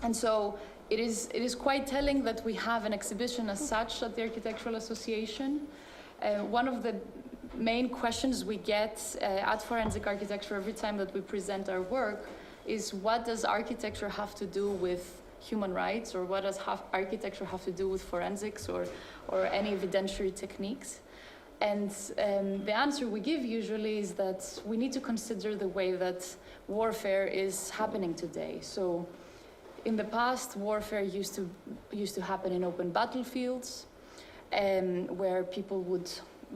And so it is quite telling that we have an exhibition as such at the Architectural Association. One of the main questions we get at Forensic Architecture every time that we present our work is, what does architecture have to do with human rights, or what does architecture have to do with forensics or any evidentiary techniques? And the answer we give usually is that we need to consider the way that warfare is happening today. So in the past, warfare used to happen in open battlefields, where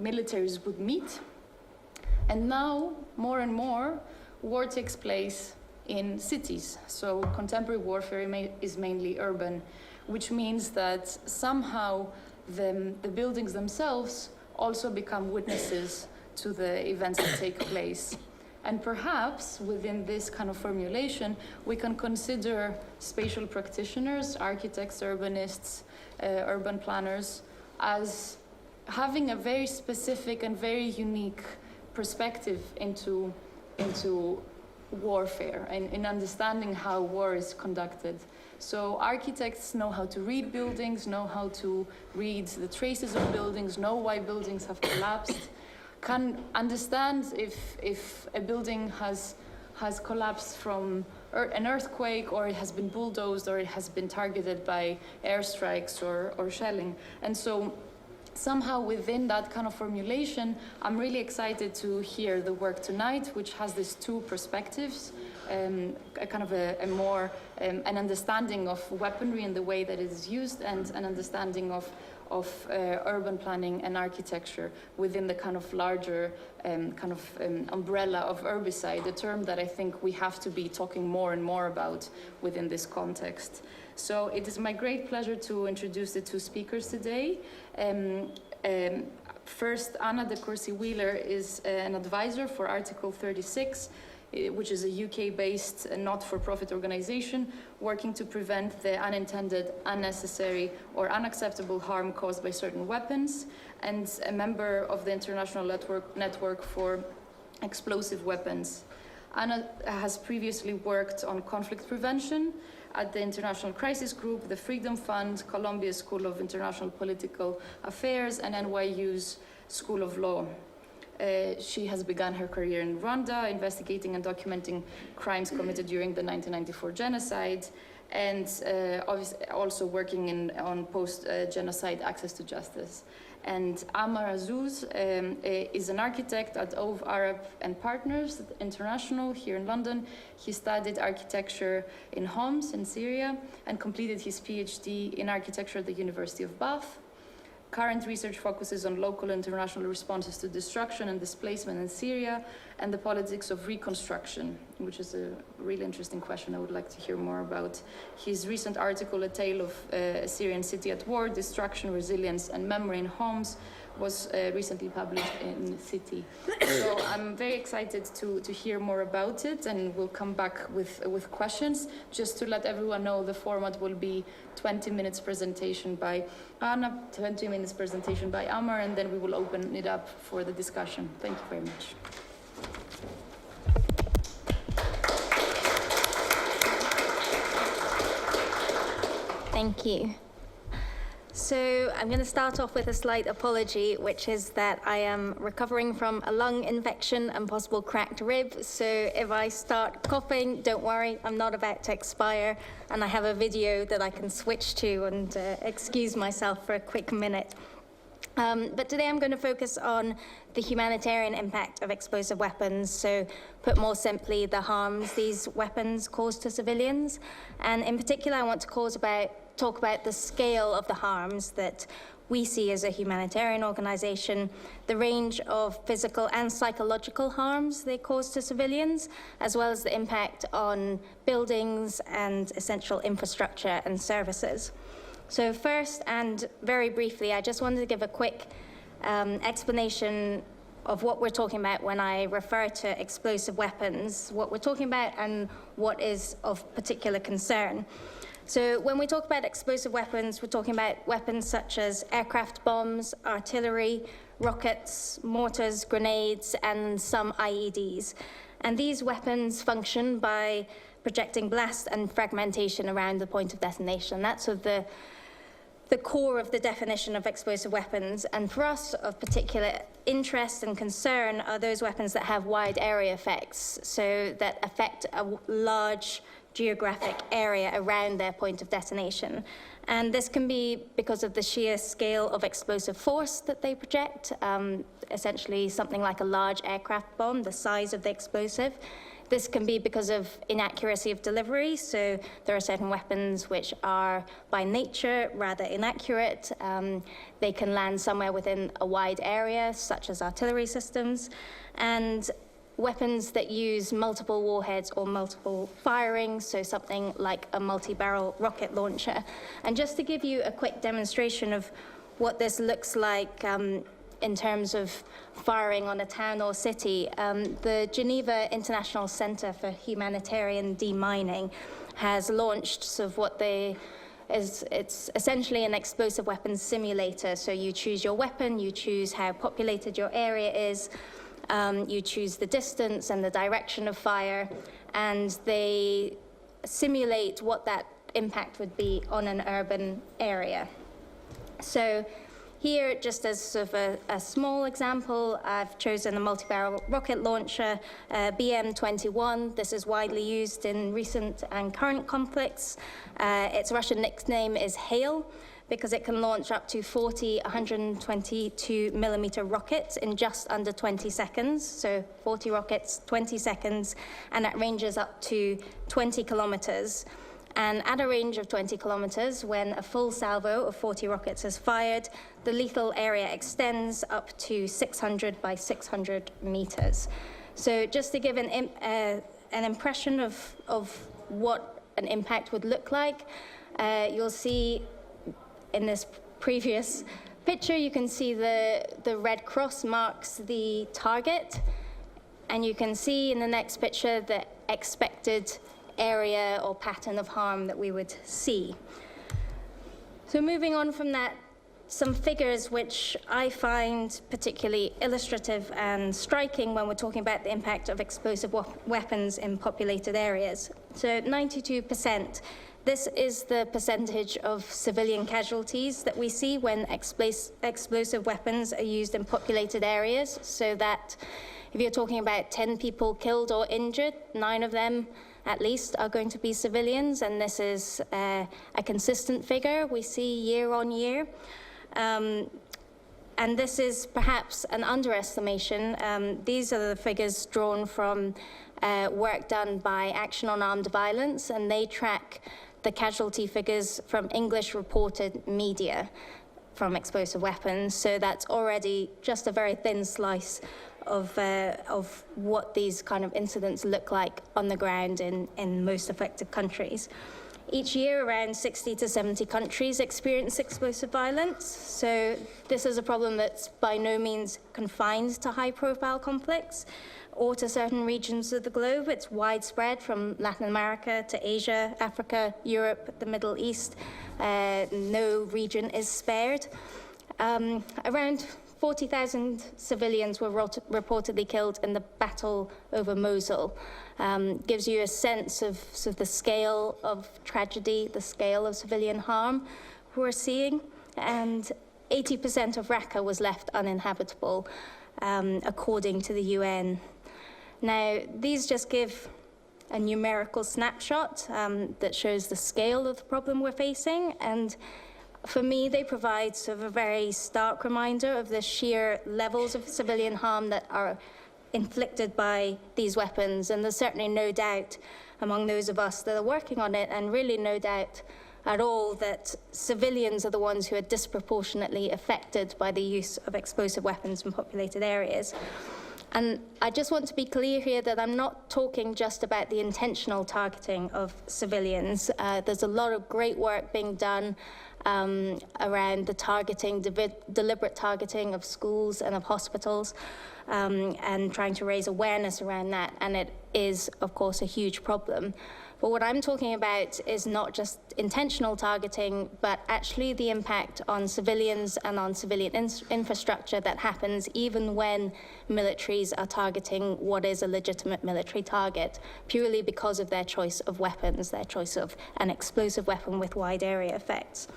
militaries would meet. And now, more and more, war takes place in cities. So contemporary warfare is mainly urban, which means that somehow the buildings themselves also become witnesses to the events that take place. And perhaps within this kind of formulation, we can consider spatial practitioners, architects, urbanists, urban planners, as having a very specific and very unique perspective into warfare and in understanding how war is conducted. So architects know how to read buildings, know how to read the traces of buildings, know why buildings have collapsed, can understand if a building has collapsed from an earthquake, or it has been bulldozed, or it has been targeted by airstrikes or shelling. And so somehow within that kind of formulation, I'm really excited to hear the work tonight, which has these two perspectives, an understanding of weaponry and the way that it is used, and an understanding of urban planning and architecture within the kind of larger umbrella of Urbicide, a term that I think we have to be talking more and more about within this context. So it is my great pleasure to introduce the two speakers today. First, Anna de Courcy-Wheeler is an advisor for Article 36, which is a UK-based not-for-profit organization working to prevent the unintended, unnecessary, or unacceptable harm caused by certain weapons, and a member of the International Network for Explosive Weapons. Anna has previously worked on conflict prevention at the International Crisis Group, the Freedom Fund, Columbia School of International Political Affairs, and NYU's School of Law. She has begun her career in Rwanda, investigating and documenting crimes committed during the 1994 genocide, and also working on post-genocide access to justice. And Amar Azouz is an architect at Ove Arab and Partners International here in London. He studied architecture in Homs in Syria and completed his PhD in architecture at the University of Bath. Current research focuses on local and international responses to destruction and displacement in Syria and the politics of reconstruction, which is a really interesting question I would like to hear more about. His recent article, A Tale of a Syrian City at War, Destruction, Resilience and Memory in Homs, was recently published in City. So I'm very excited to hear more about it, and we'll come back with questions. Just to let everyone know, the format will be 20 minutes presentation by Anna, 20 minutes presentation by Amar, and then we will open it up for the discussion. Thank you very much. Thank you. So I'm going to start off with a slight apology, which is that I am recovering from a lung infection and possible cracked rib. So if I start coughing, don't worry, I'm not about to expire. And I have a video that I can switch to and excuse myself for a quick minute. But today I'm going to focus on the humanitarian impact of explosive weapons. So put more simply, the harms these weapons cause to civilians. And in particular, I want to talk about the scale of the harms that we see as a humanitarian organization, the range of physical and psychological harms they cause to civilians, as well as the impact on buildings and essential infrastructure and services. So first, and very briefly, I just wanted to give a quick explanation of what we're talking about when I refer to explosive weapons, what we're talking about and what is of particular concern. So when we talk about explosive weapons, we're talking about weapons such as aircraft bombs, artillery, rockets, mortars, grenades, and some IEDs. And these weapons function by projecting blast and fragmentation around the point of detonation. That's sort of the core of the definition of explosive weapons. And for us, of particular interest and concern are those weapons that have wide area effects, so that affect a large geographic area around their point of detonation. And this can be because of the sheer scale of explosive force that they project, essentially something like a large aircraft bomb, the size of the explosive. This can be because of inaccuracy of delivery, so there are certain weapons which are by nature rather inaccurate. They can land somewhere within a wide area, such as artillery systems, and weapons that use multiple warheads or multiple firing, so something like a multi-barrel rocket launcher. And just to give you a quick demonstration of what this looks like in terms of firing on a town or city, the Geneva International Center for Humanitarian Demining has launched sort of what it's essentially an explosive weapons simulator. So you choose your weapon, you choose how populated your area is, you choose the distance and the direction of fire, and they simulate what that impact would be on an urban area. So here, just as sort of a small example, I've chosen a multi-barrel rocket launcher, BM-21. This is widely used in recent and current conflicts. Its Russian nickname is Hail, because it can launch up to 40 122-millimeter rockets in just under 20 seconds. So 40 rockets, 20 seconds, and at ranges up to 20 kilometers. And at a range of 20 kilometers, when a full salvo of 40 rockets is fired, the lethal area extends up to 600 by 600 meters. So just to give an impression of what an impact would look like, you'll see in this previous picture, you can see the red cross marks the target, and you can see in the next picture the expected area or pattern of harm that we would see. So moving on from that, some figures which I find particularly illustrative and striking when we're talking about the impact of explosive weapons in populated areas. So 92%. This is the percentage of civilian casualties that we see when explosive weapons are used in populated areas, so that if you're talking about 10 people killed or injured, 9 of them at least are going to be civilians, and this is a consistent figure we see year on year. And this is perhaps an underestimation. These are the figures drawn from work done by Action on Armed Violence, and they track the casualty figures from English reported media from explosive weapons. So that's already just a very thin slice of what these kind of incidents look like on the ground in most affected countries. Each year, around 60 to 70 countries experience explosive violence. So this is a problem that's by no means confined to high-profile conflicts or to certain regions of the globe. It's widespread from Latin America to Asia, Africa, Europe, the Middle East. No region is spared. Around 40,000 civilians were reportedly killed in the battle over Mosul. Gives you a sense of sort of the scale of tragedy, the scale of civilian harm we're seeing. And 80% of Raqqa was left uninhabitable, according to the UN. Now, these just give a numerical snapshot that shows the scale of the problem we're facing. And for me, they provide sort of a very stark reminder of the sheer levels of civilian harm that are inflicted by these weapons. And there's certainly no doubt among those of us that are working on it, and really no doubt at all that civilians are the ones who are disproportionately affected by the use of explosive weapons in populated areas. And I just want to be clear here that I'm not talking just about the intentional targeting of civilians. There's a lot of great work being done around the targeting, deliberate targeting of schools and of hospitals, and trying to raise awareness around that. And it is, of course, a huge problem. But what I'm talking about is not just intentional targeting, but actually the impact on civilians and on civilian infrastructure that happens even when militaries are targeting what is a legitimate military target, purely because of their choice of weapons, their choice of an explosive weapon with wide area effects.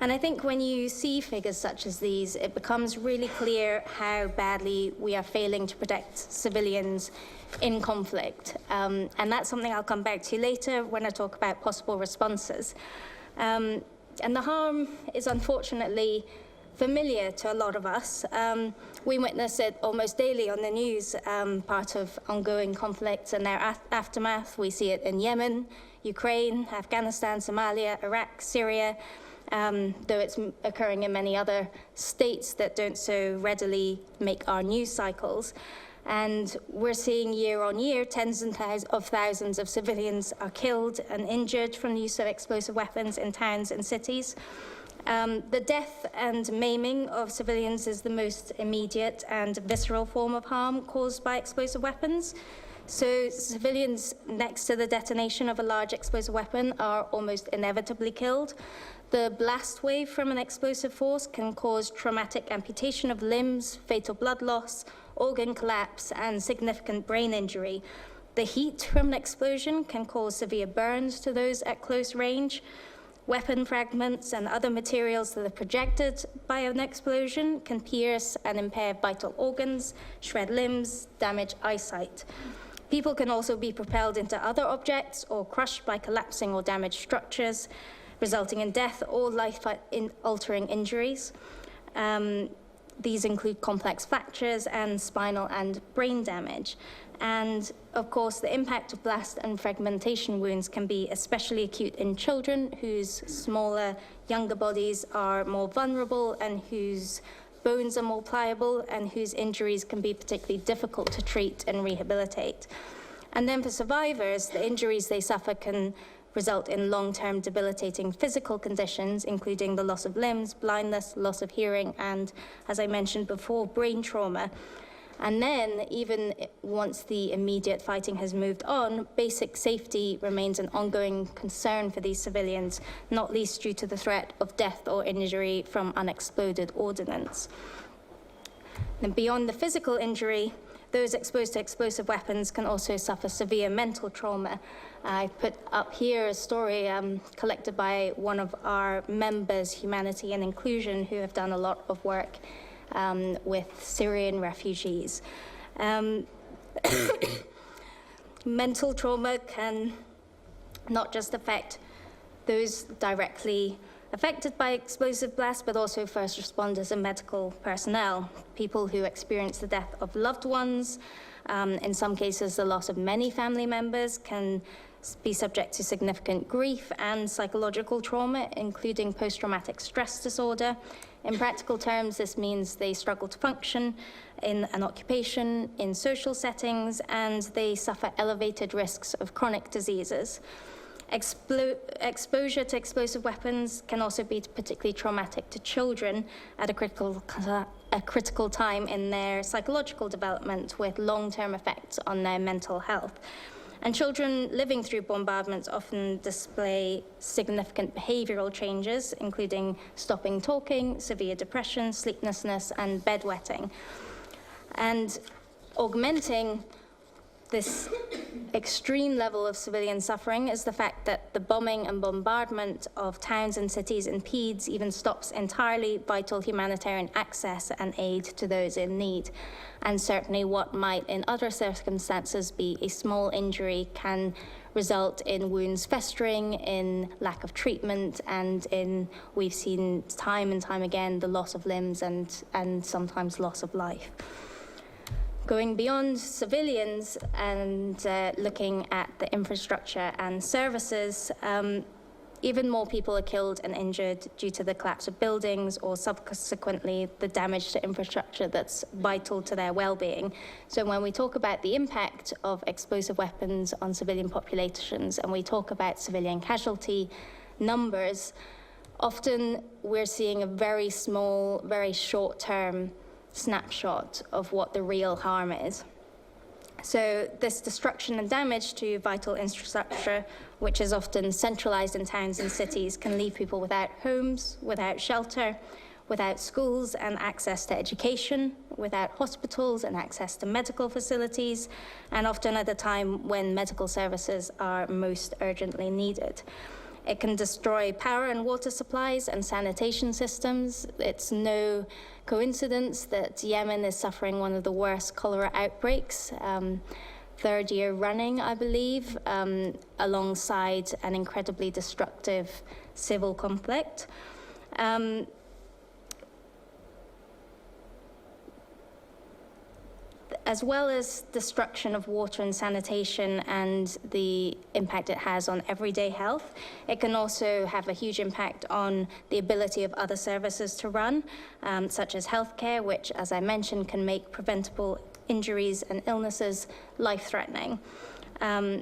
And I think when you see figures such as these, it becomes really clear how badly we are failing to protect civilians in conflict. And that's something I'll come back to later when I talk about possible responses. And the harm is unfortunately familiar to a lot of us. We witness it almost daily on the news, part of ongoing conflicts and their aftermath. We see it in Yemen, Ukraine, Afghanistan, Somalia, Iraq, Syria, though it's occurring in many other states that don't so readily make our news cycles. And we're seeing year on year, tens of thousands of civilians are killed and injured from the use of explosive weapons in towns and cities. The death and maiming of civilians is the most immediate and visceral form of harm caused by explosive weapons. So civilians next to the detonation of a large explosive weapon are almost inevitably killed. The blast wave from an explosive force can cause traumatic amputation of limbs, fatal blood loss, organ collapse, and significant brain injury. The heat from an explosion can cause severe burns to those at close range. Weapon fragments and other materials that are projected by an explosion can pierce and impair vital organs, shred limbs, damage eyesight. People can also be propelled into other objects or crushed by collapsing or damaged structures, resulting in death or life-altering injuries. These include complex fractures and spinal and brain damage. And of course, the impact of blast and fragmentation wounds can be especially acute in children whose smaller, younger bodies are more vulnerable and whose bones are more pliable and whose injuries can be particularly difficult to treat and rehabilitate. And then for survivors, the injuries they suffer can result in long-term debilitating physical conditions, including the loss of limbs, blindness, loss of hearing, and, as I mentioned before, brain trauma. And then, even once the immediate fighting has moved on, basic safety remains an ongoing concern for these civilians, not least due to the threat of death or injury from unexploded ordnance. And beyond the physical injury, those exposed to explosive weapons can also suffer severe mental trauma. I put up here a story collected by one of our members, Humanity and Inclusion, who have done a lot of work with Syrian refugees. Mental trauma can not just affect those directly affected by explosive blasts, but also first responders and medical personnel, people who experience the death of loved ones. In some cases, the loss of many family members can be subject to significant grief and psychological trauma, including post-traumatic stress disorder. In practical terms, this means they struggle to function in an occupation, in social settings, and they suffer elevated risks of chronic diseases. Exposure to explosive weapons can also be particularly traumatic to children at a critical time in their psychological development, with long-term effects on their mental health. And children living through bombardments often display significant behavioral changes, including stopping talking, severe depression, sleeplessness, and bedwetting. And augmenting this extreme level of civilian suffering is the fact that the bombing and bombardment of towns and cities impedes, even stops entirely, vital humanitarian access and aid to those in need. And certainly what might in other circumstances be a small injury can result in wounds festering, in lack of treatment, and in, we've seen time and time again, the loss of limbs and sometimes loss of life. Going beyond civilians and looking at the infrastructure and services, even more people are killed and injured due to the collapse of buildings or subsequently the damage to infrastructure that's vital to their well-being. So when we talk about the impact of explosive weapons on civilian populations and we talk about civilian casualty numbers, often we're seeing a very small, very short-term snapshot of what the real harm is. So this destruction and damage to vital infrastructure, which is often centralized in towns and cities, can leave people without homes, without shelter, without schools and access to education, without hospitals and access to medical facilities, and often at a time when medical services are most urgently needed. It can destroy power and water supplies and sanitation systems. It's no coincidence that Yemen is suffering one of the worst cholera outbreaks, third year running, I believe, alongside an incredibly destructive civil conflict. As well as destruction of water and sanitation and the impact it has on everyday health, it can also have a huge impact on the ability of other services to run, such as healthcare, which, as I mentioned, can make preventable injuries and illnesses life-threatening.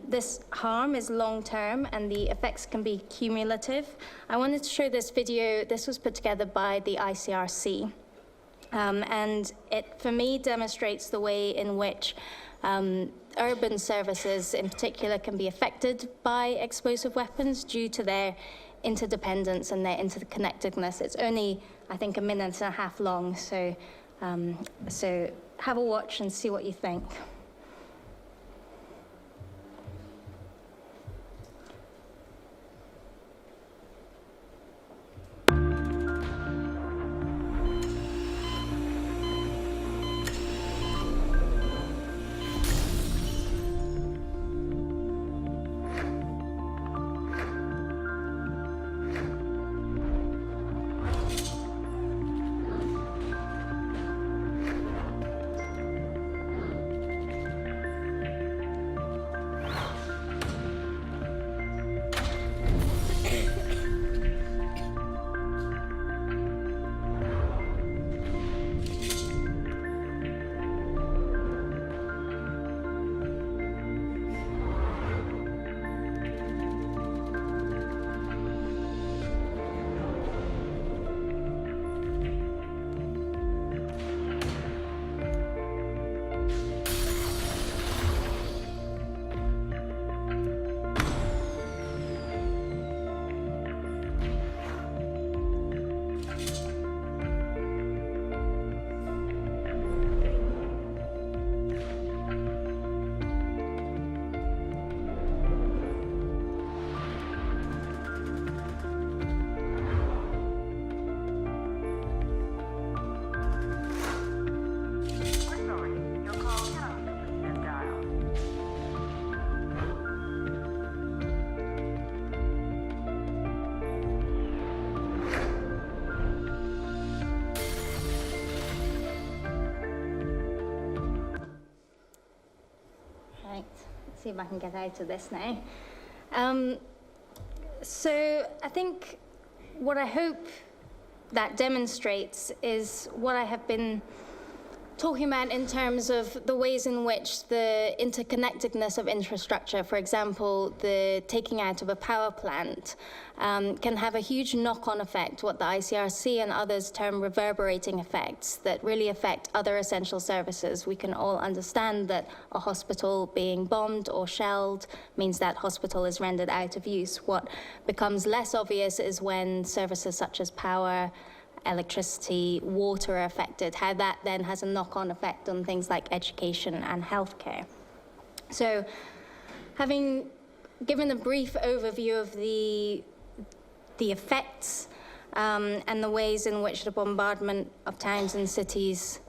This harm is long-term and the effects can be cumulative. I wanted to show this video. This was put together by the ICRC. And it, for me, demonstrates the way in which urban services in particular can be affected by explosive weapons due to their interdependence and their interconnectedness. It's only, I think, 1.5 minutes long, so have a watch and see what you think. See if I can get out of this now. So I think what I hope that demonstrates is what I have been talking about in terms of the ways in which the interconnectedness of infrastructure, for example, the taking out of a power plant, can have a huge knock-on effect, what the ICRC and others term reverberating effects, that really affect other essential services. We can all understand that a hospital being bombed or shelled means that hospital is rendered out of use. What becomes less obvious is when services such as power, electricity, water are affected, how that then has a knock-on effect on things like education and healthcare. So, having given a brief overview of the effects and the ways in which the bombardment of towns and cities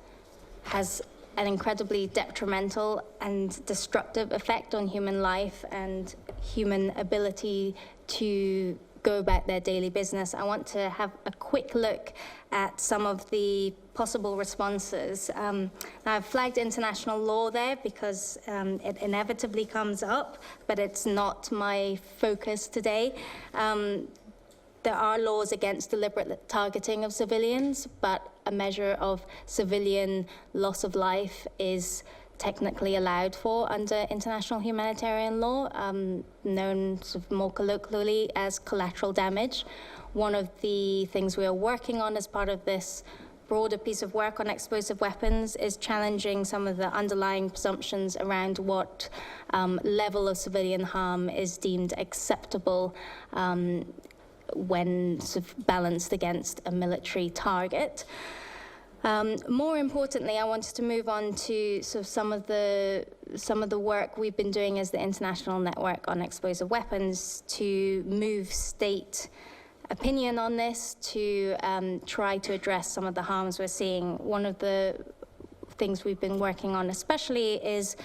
has an incredibly detrimental and destructive effect on human life and human ability to go about their daily business, I want to have a quick look at some of the possible responses. Now, I've flagged international law there because it inevitably comes up, but it's not my focus today. There are laws against deliberate targeting of civilians, but a measure of civilian loss of life is technically allowed for under international humanitarian law, known sort of more colloquially as collateral damage. One of the things we are working on as part of this broader piece of work on explosive weapons is challenging some of the underlying presumptions around what level of civilian harm is deemed acceptable when sort of balanced against a military target. More importantly, I wanted to move on to sort of some of the work we've been doing as the International Network on Explosive Weapons to move state opinion on this, to try to address some of the harms we're seeing. One of the things we've been working on especially is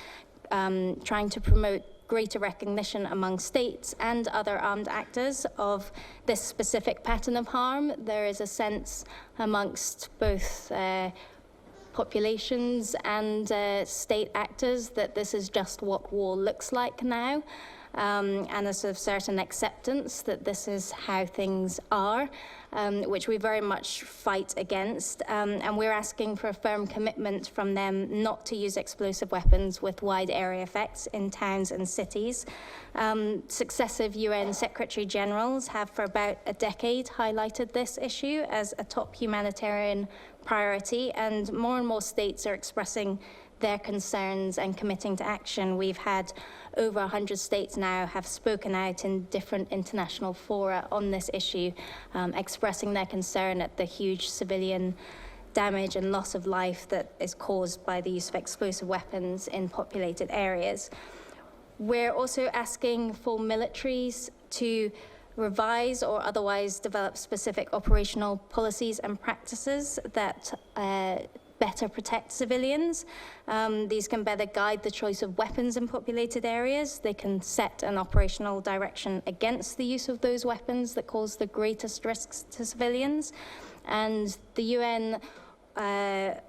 trying to promote greater recognition among states and other armed actors of this specific pattern of harm. There is a sense amongst both populations and state actors that this is just what war looks like now, and a sort of certain acceptance that this is how things are, which we very much fight against. And we're asking for a firm commitment from them not to use explosive weapons with wide area effects in towns and cities. Successive UN Secretary Generals have for about a decade highlighted this issue as a top humanitarian priority, and more states are expressing their concerns and committing to action. We've had over 100 states now have spoken out in different international fora on this issue, expressing their concern at the huge civilian damage and loss of life that is caused by the use of explosive weapons in populated areas. We're also asking for militaries to revise or otherwise develop specific operational policies and practices that better protect civilians. These can better guide the choice of weapons in populated areas. They can set an operational direction against the use of those weapons that cause the greatest risks to civilians. And the UN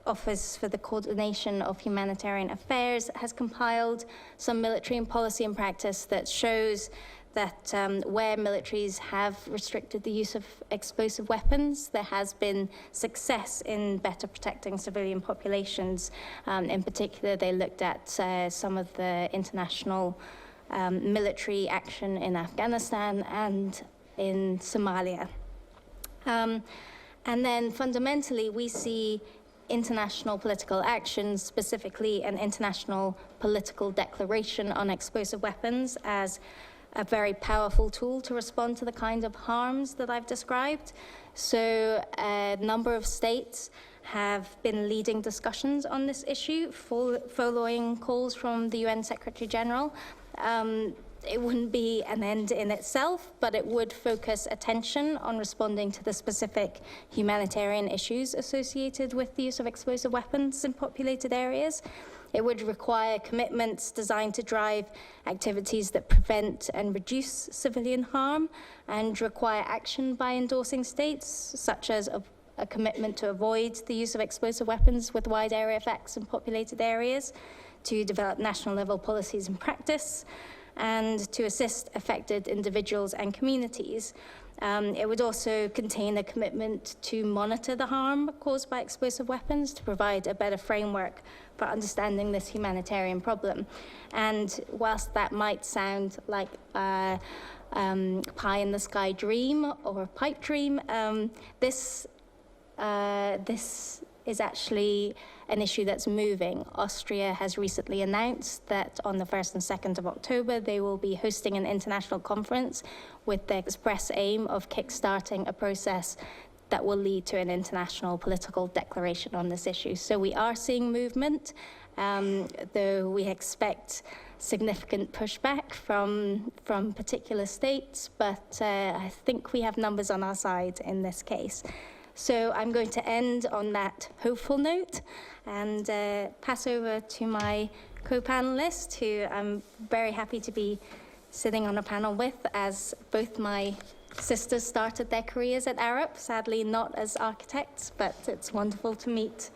Office for the Coordination of Humanitarian Affairs has compiled some military and policy and practice that shows that where militaries have restricted the use of explosive weapons, there has been success in better protecting civilian populations. In particular, they looked at some of the international military action in Afghanistan and in Somalia. And then fundamentally, we see international political action, specifically an international political declaration on explosive weapons, as a very powerful tool to respond to the kind of harms that I've described. So a number of states have been leading discussions on this issue, following calls from the UN Secretary General. It wouldn't be an end in itself, but it would focus attention on responding to the specific humanitarian issues associated with the use of explosive weapons in populated areas. It would require commitments designed to drive activities that prevent and reduce civilian harm, and require action by endorsing states, such as a commitment to avoid the use of explosive weapons with wide area effects in populated areas, to develop national level policies and practice, and to assist affected individuals and communities. It would also contain a commitment to monitor the harm caused by explosive weapons to provide a better framework for understanding this humanitarian problem. And whilst that might sound like a pie-in-the-sky dream or a pipe dream, this is actually an issue that's moving. Austria has recently announced that on the 1st and 2nd of October, they will be hosting an international conference with the express aim of kickstarting a process that will lead to an international political declaration on this issue. So we are seeing movement, though we expect significant pushback from particular states, but I think we have numbers on our side in this case. So I'm going to end on that hopeful note and pass over to my co-panelist, who I'm very happy to be sitting on a panel with, as both my sisters started their careers at Arup, sadly not as architects, but it's wonderful to meet.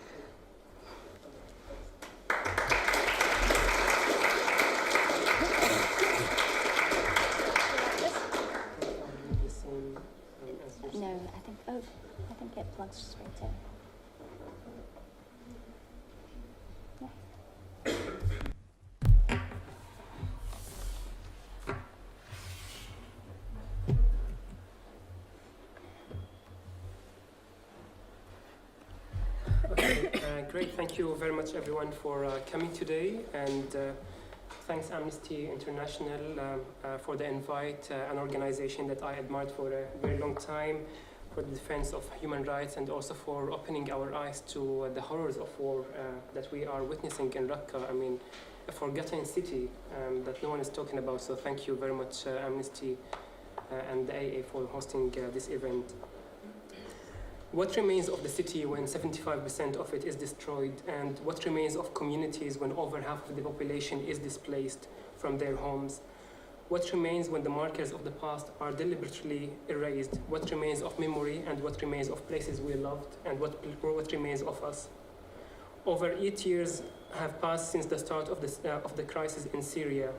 No, I think it plugs straight in. Great, thank you very much everyone for coming today, and thanks Amnesty International for the invite, an organization that I admired for a very long time, for the defense of human rights, and also for opening our eyes to the horrors of war that we are witnessing in Raqqa. I mean, a forgotten city that no one is talking about, so thank you very much Amnesty and the AA for hosting this event. What remains of the city when 75% of it is destroyed, and what remains of communities when over half of the population is displaced from their homes? What remains when the markers of the past are deliberately erased? What remains of memory, and what remains of places we loved, and what remains of us? Over 8 years have passed since the start of the crisis in Syria.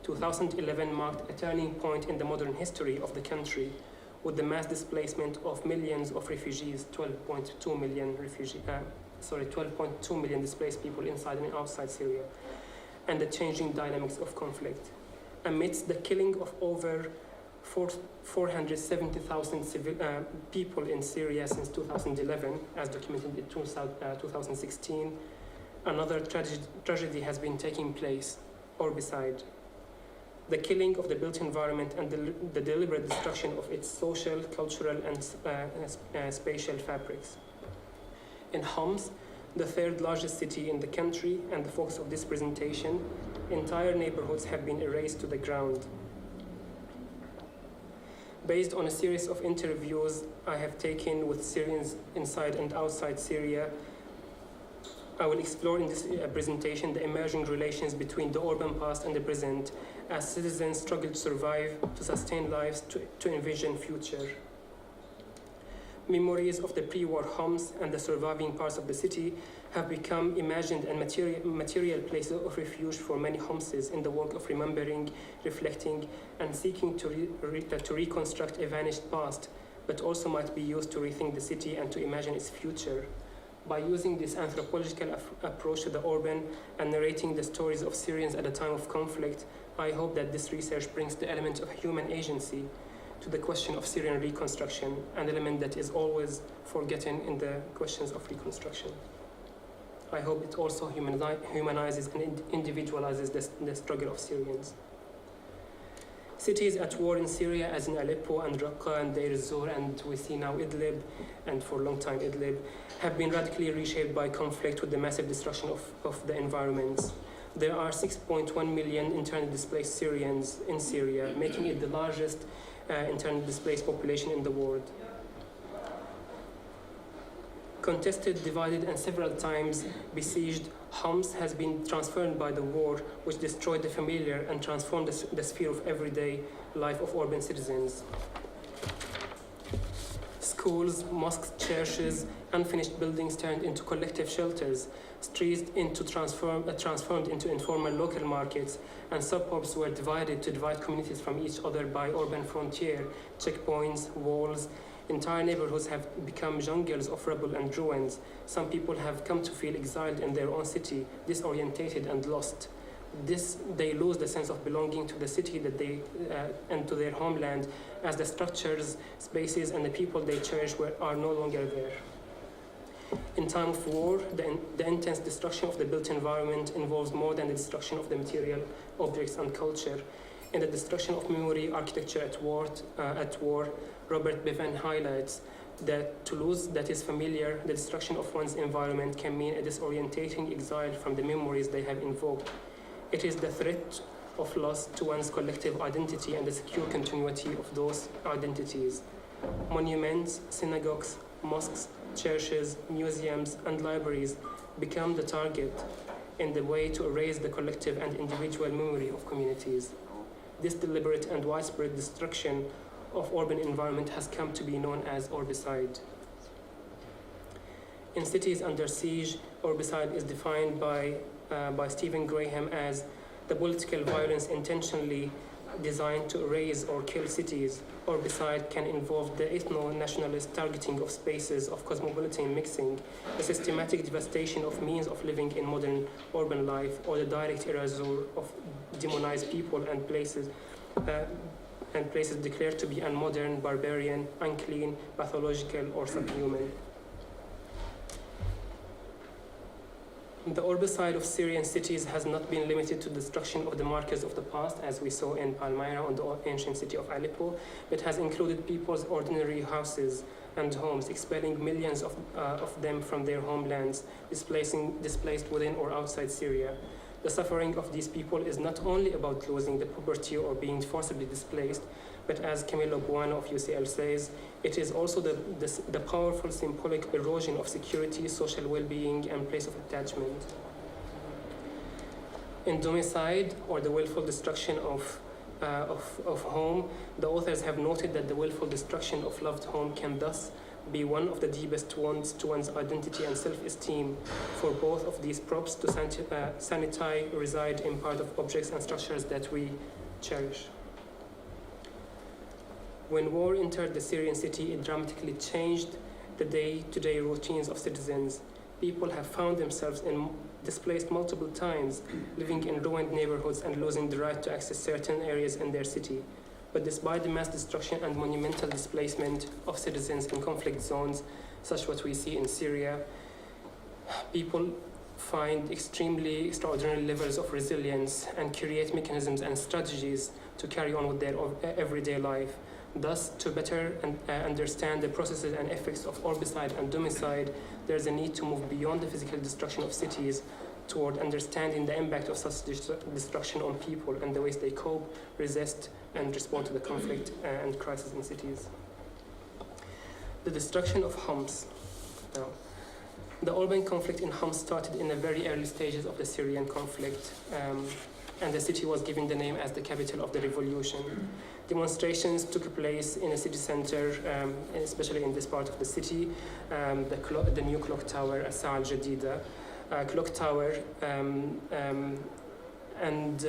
2011 marked a turning point in the modern history of the country, with the mass displacement of millions of refugees, 12.2 million displaced people inside and outside Syria, and the changing dynamics of conflict. Amidst the killing of over 470,000 people in Syria since 2011, as documented in 2016, another tragedy has been taking place: Urbicide. The killing of the built environment and the deliberate destruction of its social, cultural, and spatial fabrics. In Homs, the third largest city in the country and the focus of this presentation, entire neighborhoods have been erased to the ground. Based on a series of interviews I have taken with Syrians inside and outside Syria, I will explore in this presentation the emerging relations between the urban past and the present as citizens struggle to survive, to sustain lives, to envision future. Memories of the pre-war Homs and the surviving parts of the city have become imagined and material places of refuge for many Homsis in the work of remembering, reflecting, and seeking to reconstruct a vanished past, but also might be used to rethink the city and to imagine its future. By using this anthropological approach to the urban and narrating the stories of Syrians at a time of conflict, I hope that this research brings the element of human agency to the question of Syrian reconstruction, an element that is always forgotten in the questions of reconstruction. I hope it also humanizes and individualizes the struggle of Syrians. Cities at war in Syria, as in Aleppo and Raqqa and Deir ez-Zor, and we see now Idlib, and for a long time Idlib, have been radically reshaped by conflict with the massive destruction of the environments. There are 6.1 million internally displaced Syrians in Syria, making it the largest internally displaced population in the world. Contested, divided, and several times besieged, Homs has been transformed by the war, which destroyed the familiar and transformed the sphere of everyday life of urban citizens. Schools, mosques, churches, unfinished buildings turned into collective shelters, streets transformed into informal local markets, and suburbs were divided to divide communities from each other by urban frontier, checkpoints, walls. Entire neighborhoods have become jungles of rubble and ruins. Some people have come to feel exiled in their own city, disorientated and lost. They lose the sense of belonging to the city and to their homeland, as the structures, spaces, and the people they cherish are no longer there. In time of war, the intense destruction of the built environment involves more than the destruction of the material objects and culture. In the destruction of memory, architecture at war, Robert Bevan highlights that to lose that is familiar, the destruction of one's environment can mean a disorientating exile from the memories they have invoked. It is the threat of loss to one's collective identity and the secure continuity of those identities. Monuments, synagogues, mosques, churches, museums, and libraries become the target in the way to erase the collective and individual memory of communities. This deliberate and widespread destruction of urban environment has come to be known as Urbicide. In Cities Under Siege, Urbicide is defined by Stephen Graham as the political violence intentionally designed to erase or kill cities. Urbicide can involve the ethno-nationalist targeting of spaces of cosmopolitan mixing, the systematic devastation of means of living in modern urban life, or the direct erasure of demonized people and places declared to be unmodern, barbarian, unclean, pathological, or subhuman. The Urbicide of Syrian cities has not been limited to destruction of the markers of the past, as we saw in Palmyra and the ancient city of Aleppo. It has included people's ordinary houses and homes, expelling millions of them from their homelands, displaced within or outside Syria. The suffering of these people is not only about losing the property or being forcibly displaced, but as Camilo Buono of UCL says, it is also the powerful symbolic erosion of security, social well-being, and place of attachment. In Domicide, or the willful destruction of home, the authors have noted that the willful destruction of loved home can thus be one of the deepest wounds to one's identity and self-esteem. For both of these props to sanitize reside in part of objects and structures that we cherish. When war entered the Syrian city, it dramatically changed the day-to-day routines of citizens. People have found themselves displaced multiple times, living in ruined neighborhoods and losing the right to access certain areas in their city. But despite the mass destruction and monumental displacement of citizens in conflict zones, such what we see in Syria, people find extraordinary levels of resilience and create mechanisms and strategies to carry on with their everyday life. Thus, to better understand the processes and effects of Urbicide and Domicide, there is a need to move beyond the physical destruction of cities toward understanding the impact of such destruction on people and the ways they cope, resist, and respond to the conflict and crisis in cities. The destruction of Homs. Now, the urban conflict in Homs started in the very early stages of the Syrian conflict, and the city was given the name as the capital of the revolution. Demonstrations took place in a city center, especially in this part of the city, the new clock tower, As-Sa'a Al-Jadida, clock tower, and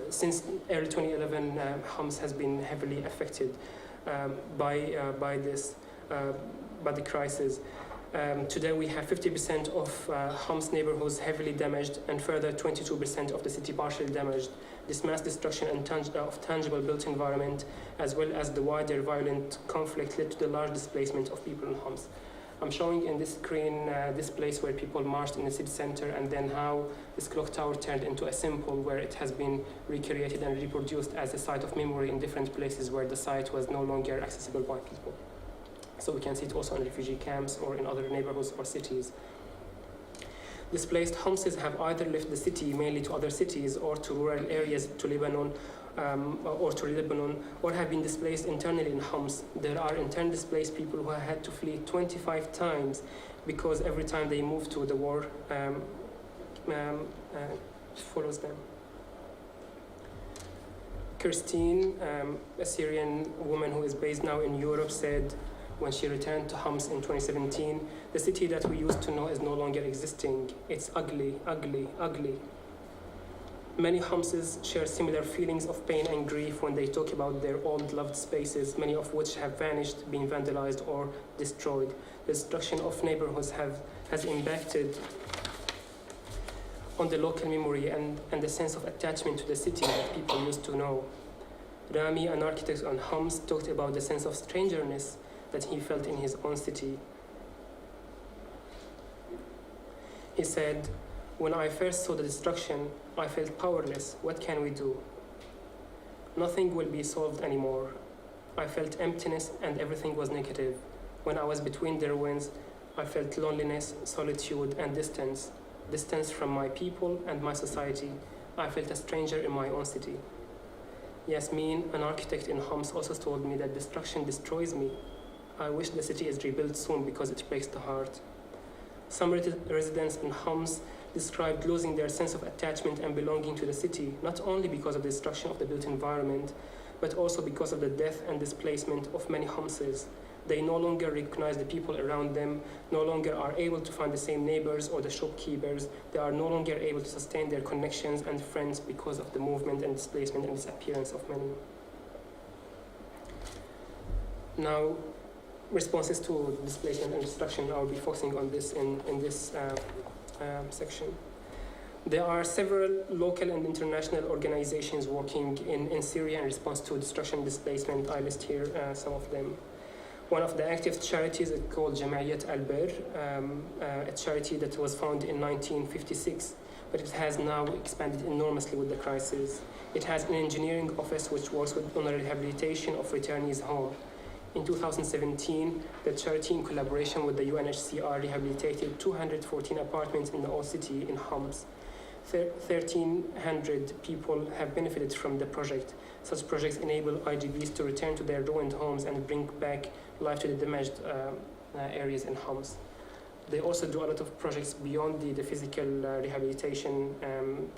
since early 2011, Homs has been heavily affected by the crisis. Today we have 50% of Homs neighborhoods heavily damaged and further 22% of the city partially damaged. This mass destruction of tangible built environment, as well as the wider violent conflict, led to the large displacement of people in Homs. I'm showing in this screen this place where people marched in the city center, and then how this clock tower turned into a symbol where it has been recreated and reproduced as a site of memory in different places where the site was no longer accessible by people. So we can see it also in refugee camps or in other neighborhoods or cities. Displaced Homsis have either left the city mainly to other cities or to rural areas to Lebanon, or have been displaced internally in Homs. There are internally displaced people who had to flee 25 times because every time they move to the war follows them. Christine, a Syrian woman who is based now in Europe, said when she returned to Homs in 2017, the city that we used to know is no longer existing. It's ugly, ugly, ugly. Many Homses share similar feelings of pain and grief when they talk about their old loved spaces, many of which have vanished, been vandalized or destroyed. The destruction of neighborhoods has impacted on the local memory and the sense of attachment to the city that people used to know. Rami, an architect on Homs, talked about the sense of strangeness that he felt in his own city. He said, "When I first saw the destruction, I felt powerless. What can we do? Nothing will be solved anymore. I felt emptiness and everything was negative. When I was between the ruins, I felt loneliness, solitude, and distance. Distance from my people and my society. I felt a stranger in my own city." Yasmin, an architect in Homs, also told me that destruction destroys me. I wish the city is rebuilt soon because it breaks the heart. Some residents in Homs described losing their sense of attachment and belonging to the city, not only because of the destruction of the built environment, but also because of the death and displacement of many Homses. They no longer recognize the people around them, no longer are able to find the same neighbors or the shopkeepers. They are no longer able to sustain their connections and friends because of the movement and displacement and disappearance of many. Now, responses to displacement and destruction, I'll be focusing on this in this section. There are several local and international organizations working in Syria in response to destruction and displacement. I list here some of them. One of the active charities is called Jama'iyat Al-Bir, a charity that was founded in 1956, but it has now expanded enormously with the crisis. It has an engineering office which works on the rehabilitation of returnees home. In 2017, the charity, in collaboration with the UNHCR, rehabilitated 214 apartments in the old city in Homs. 1,300 people have benefited from the project. Such projects enable IDPs to return to their ruined homes and bring back life to the damaged areas in Homs. They also do a lot of projects beyond the physical rehabilitation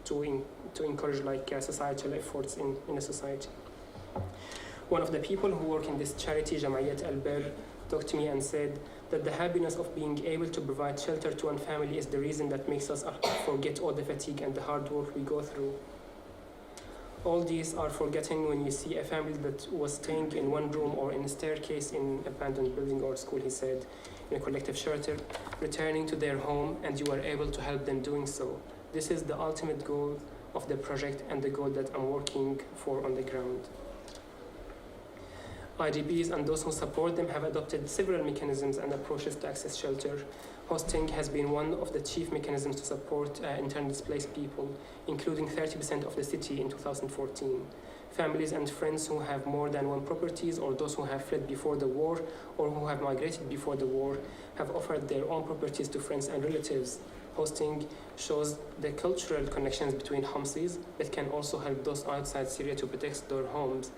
to encourage societal efforts in a society. One of the people who work in this charity, Jama'iyat Al-Bir, talked to me and said that the happiness of being able to provide shelter to one family is the reason that makes us forget all the fatigue and the hard work we go through. All these are forgotten when you see a family that was staying in one room or in a staircase in an abandoned building or school, he said, in a collective shelter, returning to their home, and you are able to help them doing so. This is the ultimate goal of the project and the goal that I'm working for on the ground. IDPs and those who support them have adopted several mechanisms and approaches to access shelter. Hosting has been one of the chief mechanisms to support internally displaced people, including 30% of the city in 2014. Families and friends who have more than one properties, or those who have fled before the war or who have migrated before the war, have offered their own properties to friends and relatives. Hosting shows the cultural connections between Homsis, but can also help those outside Syria to protect their homes,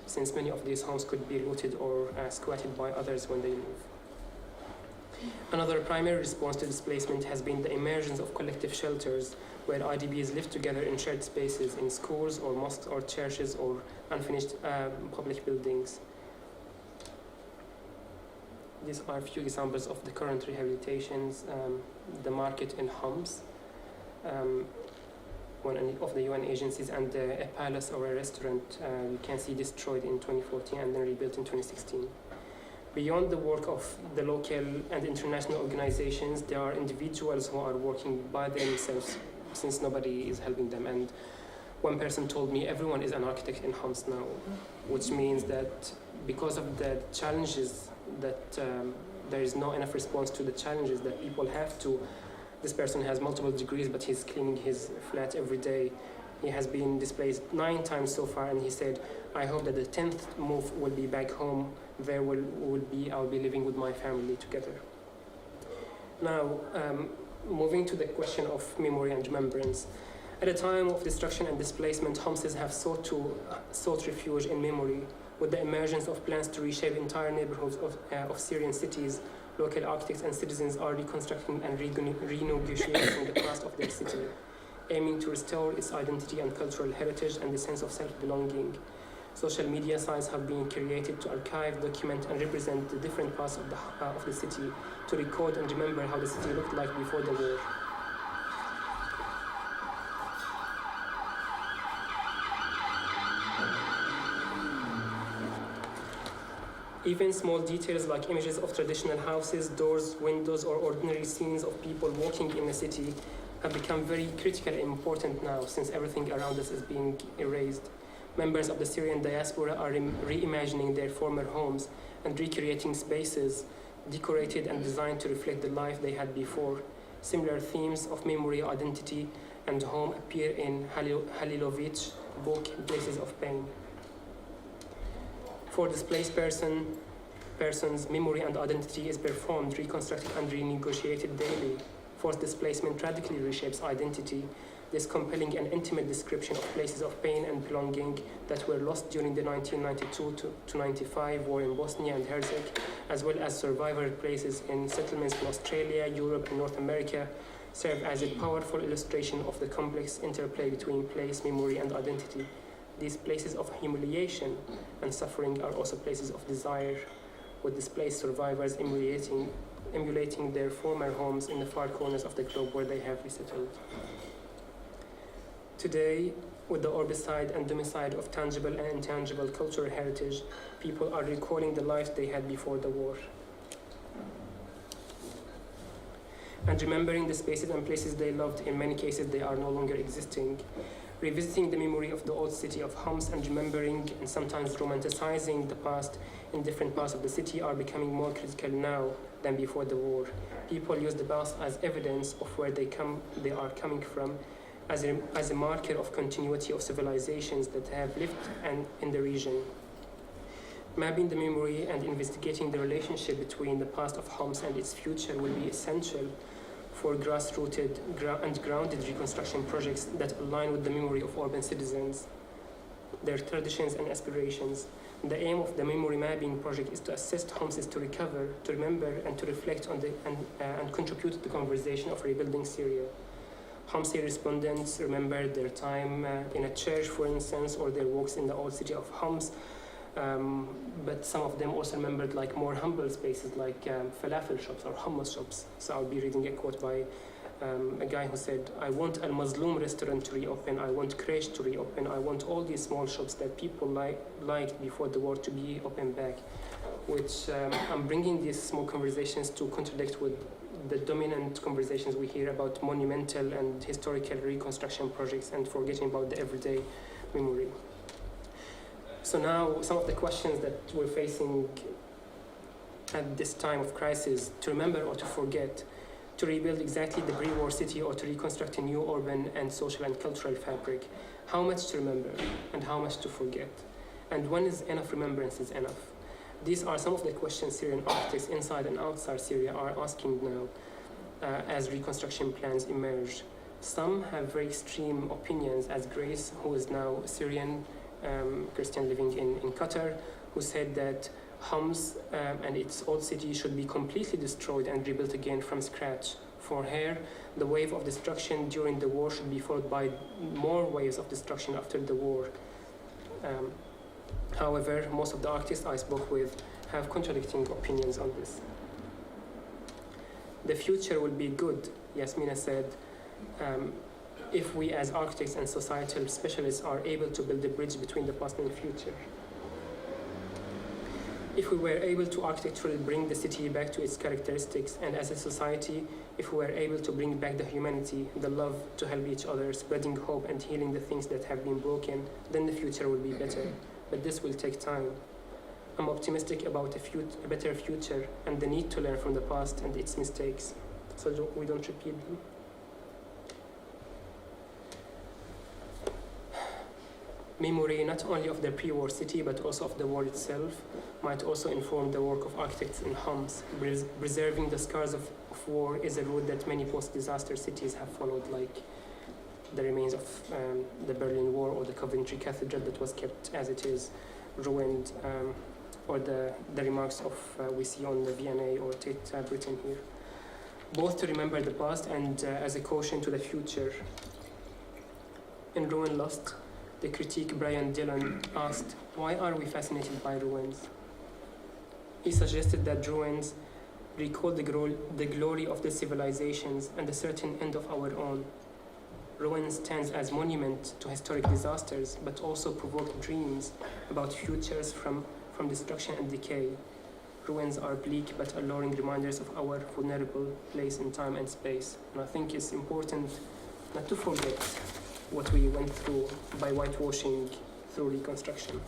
since many of these homes could be looted or squatted by others when they leave. Another primary response to displacement has been the emergence of collective shelters, where IDPs live together in shared spaces in schools or mosques or churches or unfinished public buildings. These are a few examples of the current rehabilitations. The market in Homs, one of the UN agencies, and a palace or a restaurant you can see destroyed in 2014 and then rebuilt in 2016. Beyond the work of the local and international organizations, there are individuals who are working by themselves since nobody is helping them. And one person told me everyone is an architect in Homs now, which means that because of the challenges that there is no enough response to the challenges that people have to. This person has multiple degrees, but he's cleaning his flat every day. He has been displaced 9 times so far, and he said, I hope that the 10th move will be back home. There I'll be living with my family together. Now, moving to the question of memory and remembrance. At a time of destruction and displacement, Homsis have sought refuge in memory. With the emergence of plans to reshape entire neighborhoods of Syrian cities, local architects and citizens are reconstructing and renegotiating the past of their city, aiming to restore its identity and cultural heritage and the sense of self-belonging. Social media sites have been created to archive, document, and represent the different parts of the city, to record and remember how the city looked like before the war. Even small details like images of traditional houses, doors, windows, or ordinary scenes of people walking in the city have become very critical and important now, since everything around us is being erased. Members of the Syrian diaspora are reimagining their former homes and recreating spaces decorated and designed to reflect the life they had before. Similar themes of memory, identity, and home appear in Halilovich's book, Places of Pain. For displaced persons, memory and identity is performed, reconstructed, and renegotiated daily. Forced displacement radically reshapes identity. This compelling and intimate description of places of pain and belonging that were lost during the 1992 to 95 war in Bosnia and Herzegovina, as well as survivor places in settlements in Australia, Europe, and North America, serve as a powerful illustration of the complex interplay between place, memory, and identity. These places of humiliation and suffering are also places of desire, with displaced survivors emulating their former homes in the far corners of the globe where they have resettled. Today, with the Urbicide and Domicide of tangible and intangible cultural heritage, people are recalling the lives they had before the war. And remembering the spaces and places they loved. In many cases, they are no longer existing. Revisiting the memory of the old city of Homs and remembering and sometimes romanticizing the past in different parts of the city are becoming more critical now than before the war. People use the past as evidence of where they are coming from, as a marker of continuity of civilizations that have lived in the region. Mapping the memory and investigating the relationship between the past of Homs and its future will be essential for grassrooted and grounded reconstruction projects that align with the memory of urban citizens, their traditions and aspirations. The aim of the memory mapping project is to assist Homsis to recover, to remember, and to reflect on and contribute to the conversation of rebuilding Syria. Homsi respondents remembered their time in a church, for instance, or their walks in the old city of Homs. But some of them also remembered like more humble spaces like falafel shops or hummus shops. So I'll be reading a quote by a guy who said, "I want Al Mazloom restaurant to reopen, I want Kresh to reopen, I want all these small shops that people liked before the war to be open back," which I'm bringing these small conversations to contradict with the dominant conversations we hear about monumental and historical reconstruction projects and forgetting about the everyday memory. So now, some of the questions that we're facing at this time of crisis: to remember or to forget, to rebuild exactly the pre-war city or to reconstruct a new urban and social and cultural fabric. How much to remember and how much to forget? And when is enough remembrance is enough? These are some of the questions Syrian architects inside and outside Syria are asking now as reconstruction plans emerge. Some have very extreme opinions, as Grace, who is now Syrian Christian living in Qatar, who said that Homs and its old city should be completely destroyed and rebuilt again from scratch. For her, the wave of destruction during the war should be followed by more waves of destruction after the war. However, most of the architects I spoke with have contradicting opinions on this. The future will be good, Yasmina said, if we as architects and societal specialists are able to build a bridge between the past and the future. If we were able to architecturally bring the city back to its characteristics, and as a society, if we were able to bring back the humanity, the love to help each other, spreading hope and healing the things that have been broken, then the future will be better. But this will take time. I'm optimistic about a better future and the need to learn from the past and its mistakes, so we don't repeat them. Memory, not only of the pre-war city, but also of the war itself, might also inform the work of architects in Homs. Preserving the scars of war is a route that many post-disaster cities have followed, like the remains of the Berlin Wall or the Coventry Cathedral that was kept as it is, ruined, or the remarks of we see on the V&A or Tate Britain here. Both to remember the past and as a caution to the future. In Ruin Lost, the critique Brian Dillon asked, why are we fascinated by ruins? He suggested that ruins recall the glory of the civilizations and a certain end of our own. Ruins stands as monument to historic disasters, but also provoke dreams about futures from destruction and decay. Ruins are bleak but alluring reminders of our vulnerable place in time and space. And I think it's important not to forget what we went through by whitewashing through reconstruction,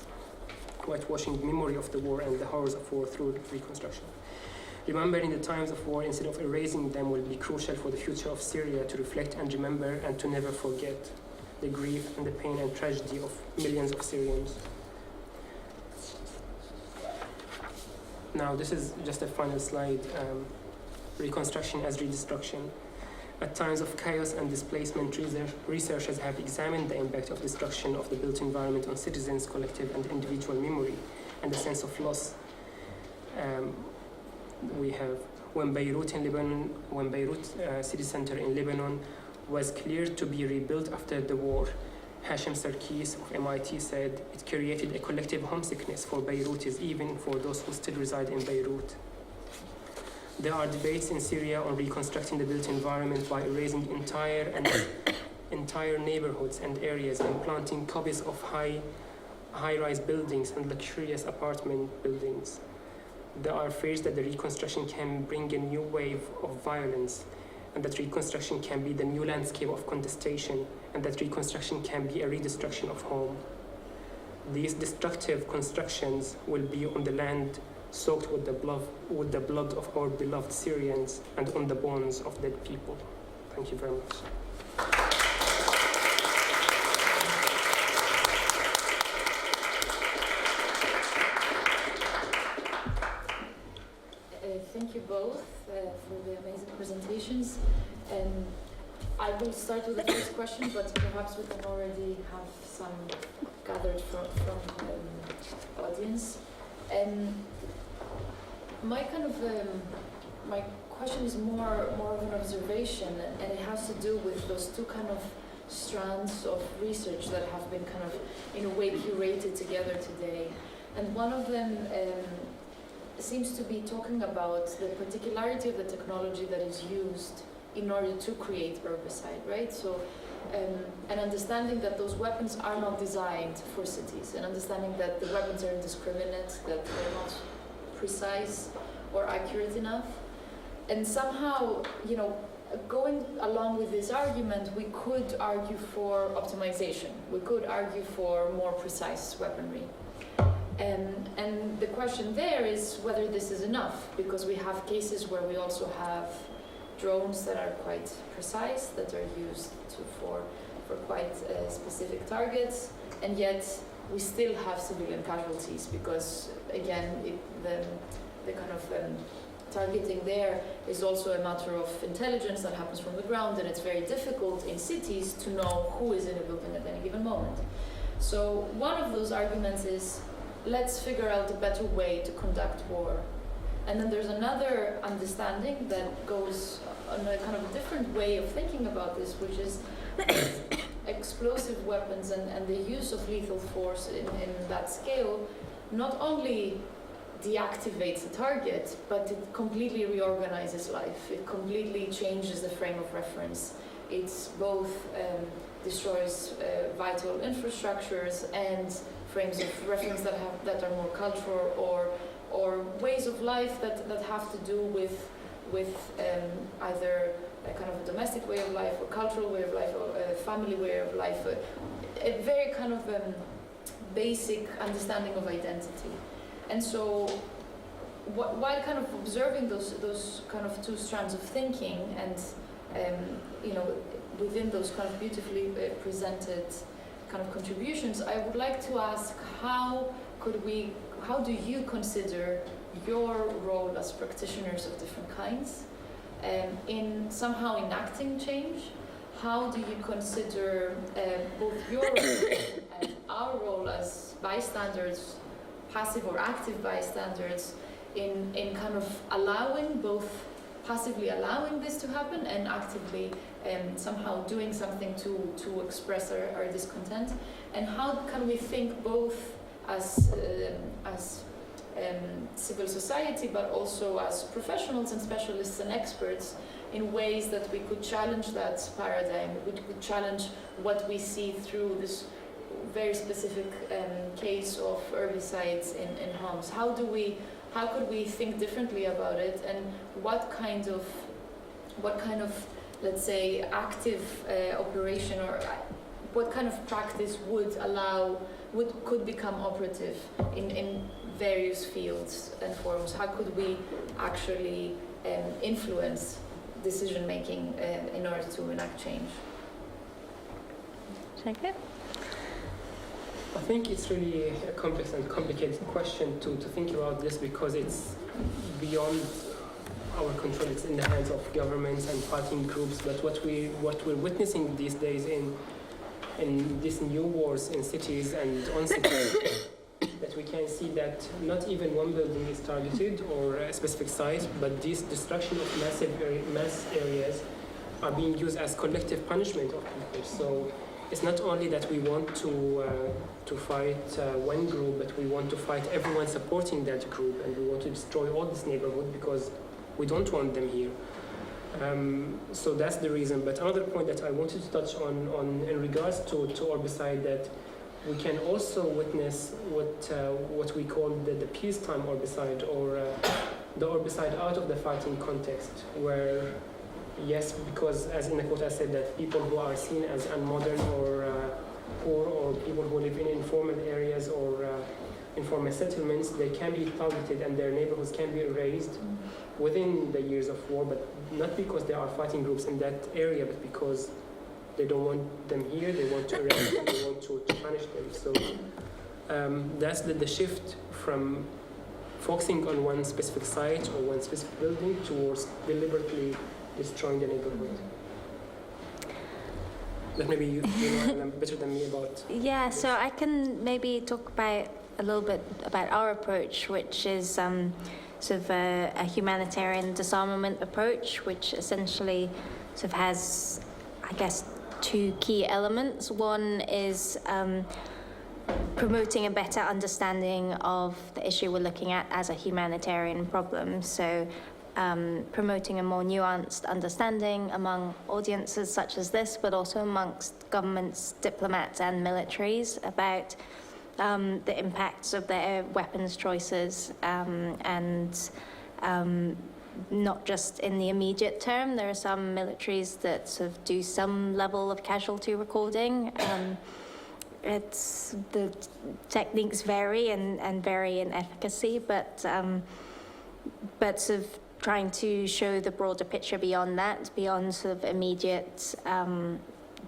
whitewashing memory of the war and the horrors of war through reconstruction. Remembering the times of war instead of erasing them will be crucial for the future of Syria, to reflect and remember and to never forget the grief and the pain and tragedy of millions of Syrians. Now, this is just a final slide. Reconstruction as redestruction. At times of chaos and displacement, researchers have examined the impact of destruction of the built environment on citizens' collective and individual memory and the sense of loss. We have when Beirut city center in Lebanon was cleared to be rebuilt after the war. Hashim Sarkis of MIT said it created a collective homesickness for Beirutis, even for those who still reside in Beirut. There are debates in Syria on reconstructing the built environment by erasing entire neighborhoods and areas and planting copies of high-rise buildings and luxurious apartment buildings. There are fears that the reconstruction can bring a new wave of violence, and that reconstruction can be the new landscape of contestation, and that reconstruction can be a redestruction of home. these destructive constructions will be on the land soaked with the blood of our beloved Syrians and on the bones of dead people. Thank you very much. Thank you both for the amazing presentations. I will start with the first question, but perhaps we can already have some gathered from audience. My my question is more of an observation, and it has to do with those two kind of strands of research that have been kind of in a way curated together today. And one of them seems to be talking about the particularity of the technology that is used in order to create Urbicide, right? So, an understanding that those weapons are not designed for cities, and understanding that the weapons are indiscriminate, that they're not precise or accurate enough. And somehow, going along with this argument, we could argue for optimization. We could argue for more precise weaponry. And the question there is whether this is enough, because we have cases where we also have drones that are quite precise, that are used for quite specific targets, and yet we still have civilian casualties because, again, the kind of targeting there is also a matter of intelligence that happens from the ground, and it's very difficult in cities to know who is in a building at any given moment. So one of those arguments is, let's figure out a better way to conduct war. And then there's another understanding that goes on a kind of a different way of thinking about this, which is explosive weapons and the use of lethal force in that scale not only deactivates the target, but it completely reorganizes life. It completely changes the frame of reference. It's both destroys vital infrastructures and frames of reference that are more cultural or ways of life that have to do with either a kind of a domestic way of life, or cultural way of life, or a family way of life, a very kind of basic understanding of identity. And so while kind of observing those kind of two strands of thinking and within those kind of beautifully presented kind of contributions, I would like to ask, how do you consider your role as practitioners of different kinds in somehow enacting change? How do you consider both your role and our role as bystanders, passive or active bystanders, in kind of allowing, both passively allowing this to happen and actively somehow doing something to express our discontent? And how can we think both as civil society, but also as professionals and specialists and experts, in ways that we could challenge that paradigm, we could challenge what we see through this very specific case of herbicides in homes? How could we think differently about it, and what kind of let's say active operation, or what kind of practice could become operative in various fields and forms? How could we actually influence decision making in order to enact change? Take it. I think it's really a complex and complicated question to think about this, because it's beyond our control. It's in the hands of governments and fighting groups. But what we're witnessing these days in these new wars in cities and on cities, that we can see that not even one building is targeted or a specific site, but this destruction of mass areas are being used as collective punishment of people. So it's not only that we want to fight one group, but we want to fight everyone supporting that group, and we want to destroy all this neighborhood because we don't want them here. So that's the reason. But another point that I wanted to touch on in regards to Urbicide, that we can also witness what we call the peacetime Urbicide, or the Urbicide out of the fighting context, where, yes, because as in the quote I said, that people who are seen as unmodern or poor or people who live in informal areas or informal settlements, they can be targeted and their neighborhoods can be erased within the years of war, but not because there are fighting groups in that area, but because they don't want them here, they want to erase them, they want to punish them. So that's the shift from focusing on one specific site or one specific building towards deliberately destroying the neighborhood. But maybe you know better than me about. Yeah, so I can maybe talk about a little bit about our approach, which is sort of a humanitarian disarmament approach, which essentially sort of has, I guess, two key elements. One is promoting a better understanding of the issue we're looking at as a humanitarian problem. So promoting a more nuanced understanding among audiences such as this, but also amongst governments, diplomats and militaries about the impacts of their weapons choices and not just in the immediate term. There are some militaries that sort of do some level of casualty recording. The techniques vary and vary in efficacy, but sort of trying to show the broader picture beyond that, beyond sort of immediate,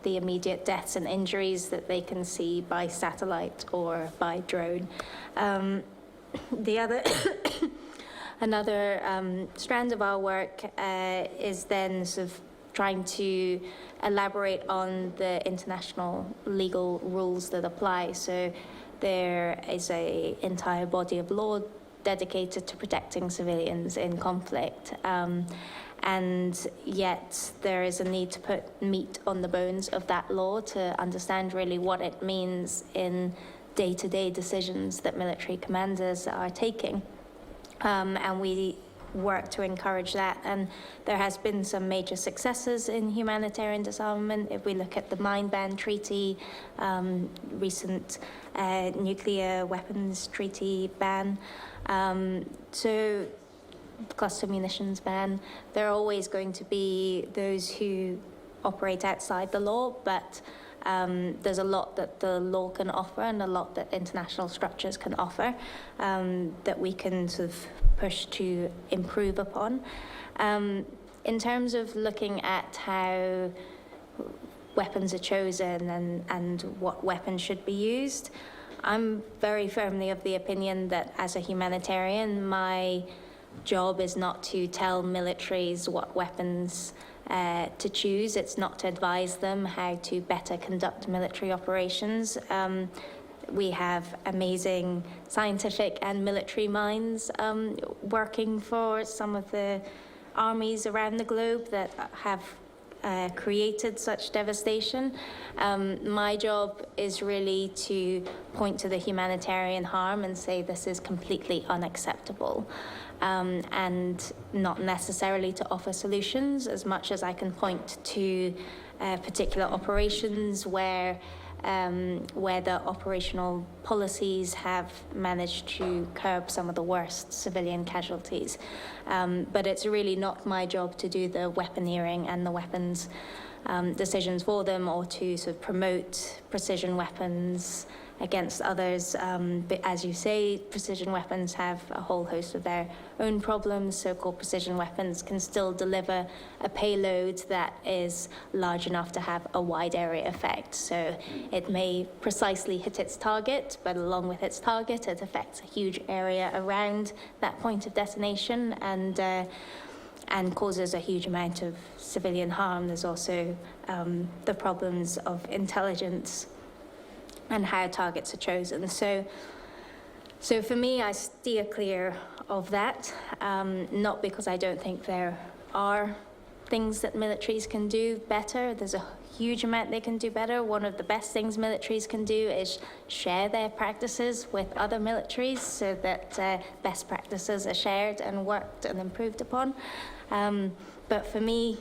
the immediate deaths and injuries that they can see by satellite or by drone. The other, another strand of our work is then sort of trying to elaborate on the international legal rules that apply. So there is an entire body of law dedicated to protecting civilians in conflict. And yet there is a need to put meat on the bones of that law to understand really what it means in day-to-day decisions that military commanders are taking. And we work to encourage that. And there has been some major successes in humanitarian disarmament. If we look at the Mine Ban Treaty, recent nuclear weapons treaty ban, so cluster munitions ban, there are always going to be those who operate outside the law, but there's a lot that the law can offer and a lot that international structures can offer that we can sort of push to improve upon. In terms of looking at how weapons are chosen and what weapons should be used, I'm very firmly of the opinion that as a humanitarian, my job is not to tell militaries what weapons to choose. It's not to advise them how to better conduct military operations. We have amazing scientific and military minds working for some of the armies around the globe that have created such devastation. My job is really to point to the humanitarian harm and say this is completely unacceptable. And not necessarily to offer solutions as much as I can point to particular operations where the operational policies have managed to curb some of the worst civilian casualties. But it's really not my job to do the weaponeering and the weapons decisions for them, or to sort of promote precision weapons against others. But as you say, precision weapons have a whole host of their own problems. So-called precision weapons can still deliver a payload that is large enough to have a wide area effect. So it may precisely hit its target, but along with its target, it affects a huge area around that point of detonation and causes a huge amount of civilian harm. There's also the problems of intelligence and how targets are chosen. So for me, I steer clear of that, not because I don't think there are things that militaries can do better. There's a huge amount they can do better. One of the best things militaries can do is share their practices with other militaries so that best practices are shared and worked and improved upon. But for me,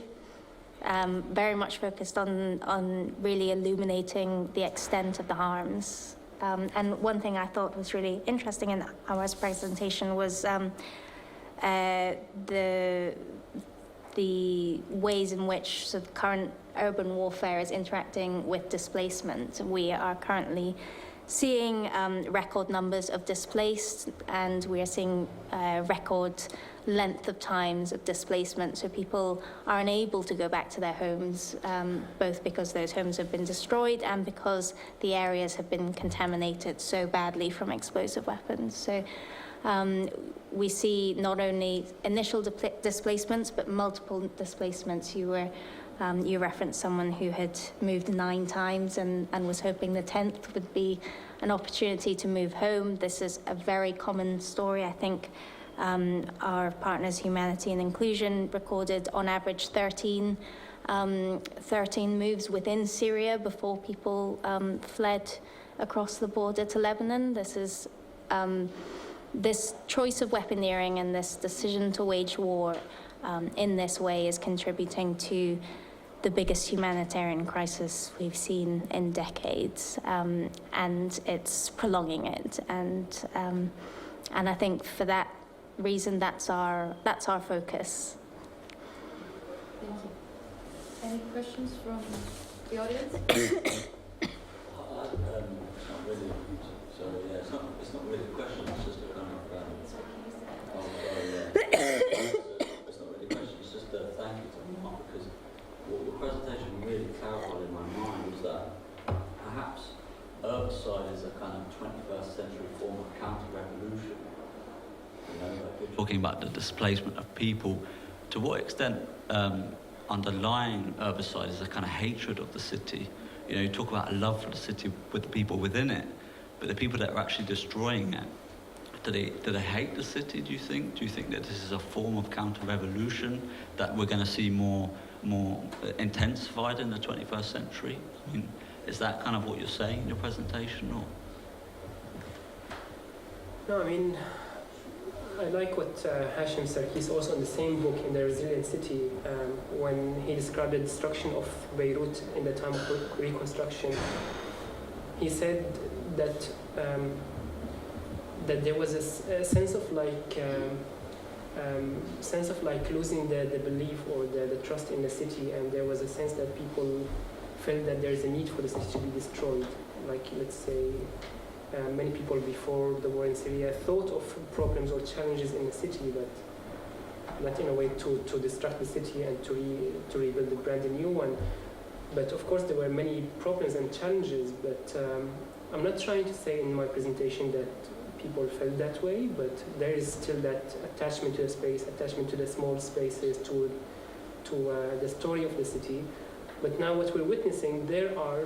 very much focused on really illuminating the extent of the harms. And one thing I thought was really interesting in our presentation was the the ways in which sort of current urban warfare is interacting with displacement. We are currently seeing record numbers of displaced, and we are seeing record length of times of displacement. So people are unable to go back to their homes, both because those homes have been destroyed and because the areas have been contaminated so badly from explosive weapons. So we see not only initial displacements, but multiple displacements. You referenced someone who had moved 9 times and was hoping the 10th would be an opportunity to move home. This is a very common story. I think our partners, Humanity and Inclusion, recorded on average 13 moves within Syria before people fled across the border to Lebanon. This is this choice of weaponeering and this decision to wage war in this way is contributing to the biggest humanitarian crisis we've seen in decades, and it's prolonging it. And I think for that reason, that's our focus. Thank you. Any questions from the audience? Not really. So yeah, it's not really a question. It's just a kind of. Oh, sorry. Yeah. It's not really a question. It's just a thank you to Mark, because what your presentation really clarified in my mind was that perhaps Urbicide is a kind of 21st century form of counter-revolution. You know, like you're talking about the displacement of people. To what extent underlying Urbicide is a kind of hatred of the city? You know, you talk about a love for the city with the people within it, but the people that are actually destroying it, do they hate the city, do you think? Do you think that this is a form of counter-revolution that we're going to see more intensified in the 21st century? I mean, is that kind of what you're saying in your presentation, or? No, I mean, I like what Hashim said. He's also in the same book, in The Resilient City, when he described the destruction of Beirut in the time of reconstruction. He said that that there was a sense of losing the belief or the trust in the city, and there was a sense that people felt that there is a need for the city to be destroyed. Like, let's say, many people before the war in Syria thought of problems or challenges in the city, but not in a way to destruct the city and to rebuild a brand new one. But of course there were many problems and challenges, but I'm not trying to say in my presentation that people felt that way, but there is still that attachment to the space, attachment to the small spaces, to the story of the city. But now what we're witnessing, there are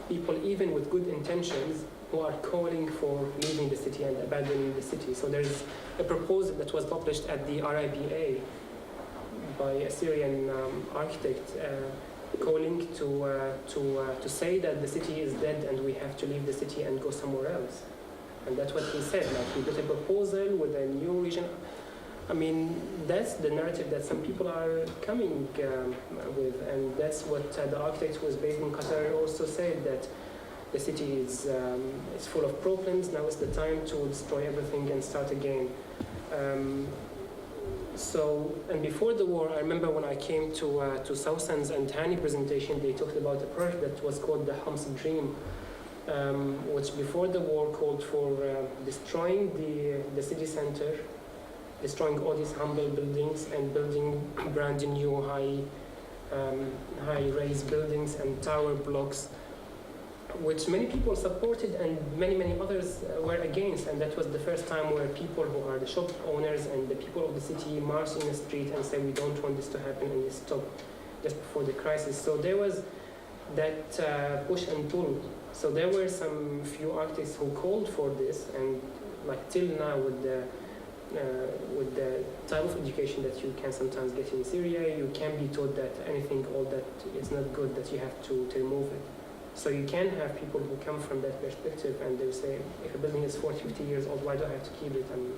people even with good intentions who are calling for leaving the city and abandoning the city. So there's a proposal that was published at the RIBA by a Syrian architect calling to say that the city is dead and we have to leave the city and go somewhere else. And that's what he said. Like, he put a proposal with a new region. I mean, that's the narrative that some people are coming with, and that's what the architect who was based in Qatar also said, that the city is full of problems. Now is the time to destroy everything and start again. And before the war, I remember when I came to Southend's and Hani presentation, they talked about a project that was called the Homsis Dream, which before the war called for destroying the city center, destroying all these humble buildings and building brand new high-rise buildings and tower blocks, which many people supported and many others were against. And that was the first time where people who are the shop owners and the people of the city marched in the street and said, we don't want this to happen, and this stopped just before the crisis. So there was that push and pull. So there were some few architects who called for this, and like till now with the type of education that you can sometimes get in Syria, you can be taught that anything, all that is not good, that you have to remove it. So you can have people who come from that perspective and they say, if a building is 40, 50 years old, why do I have to keep it? And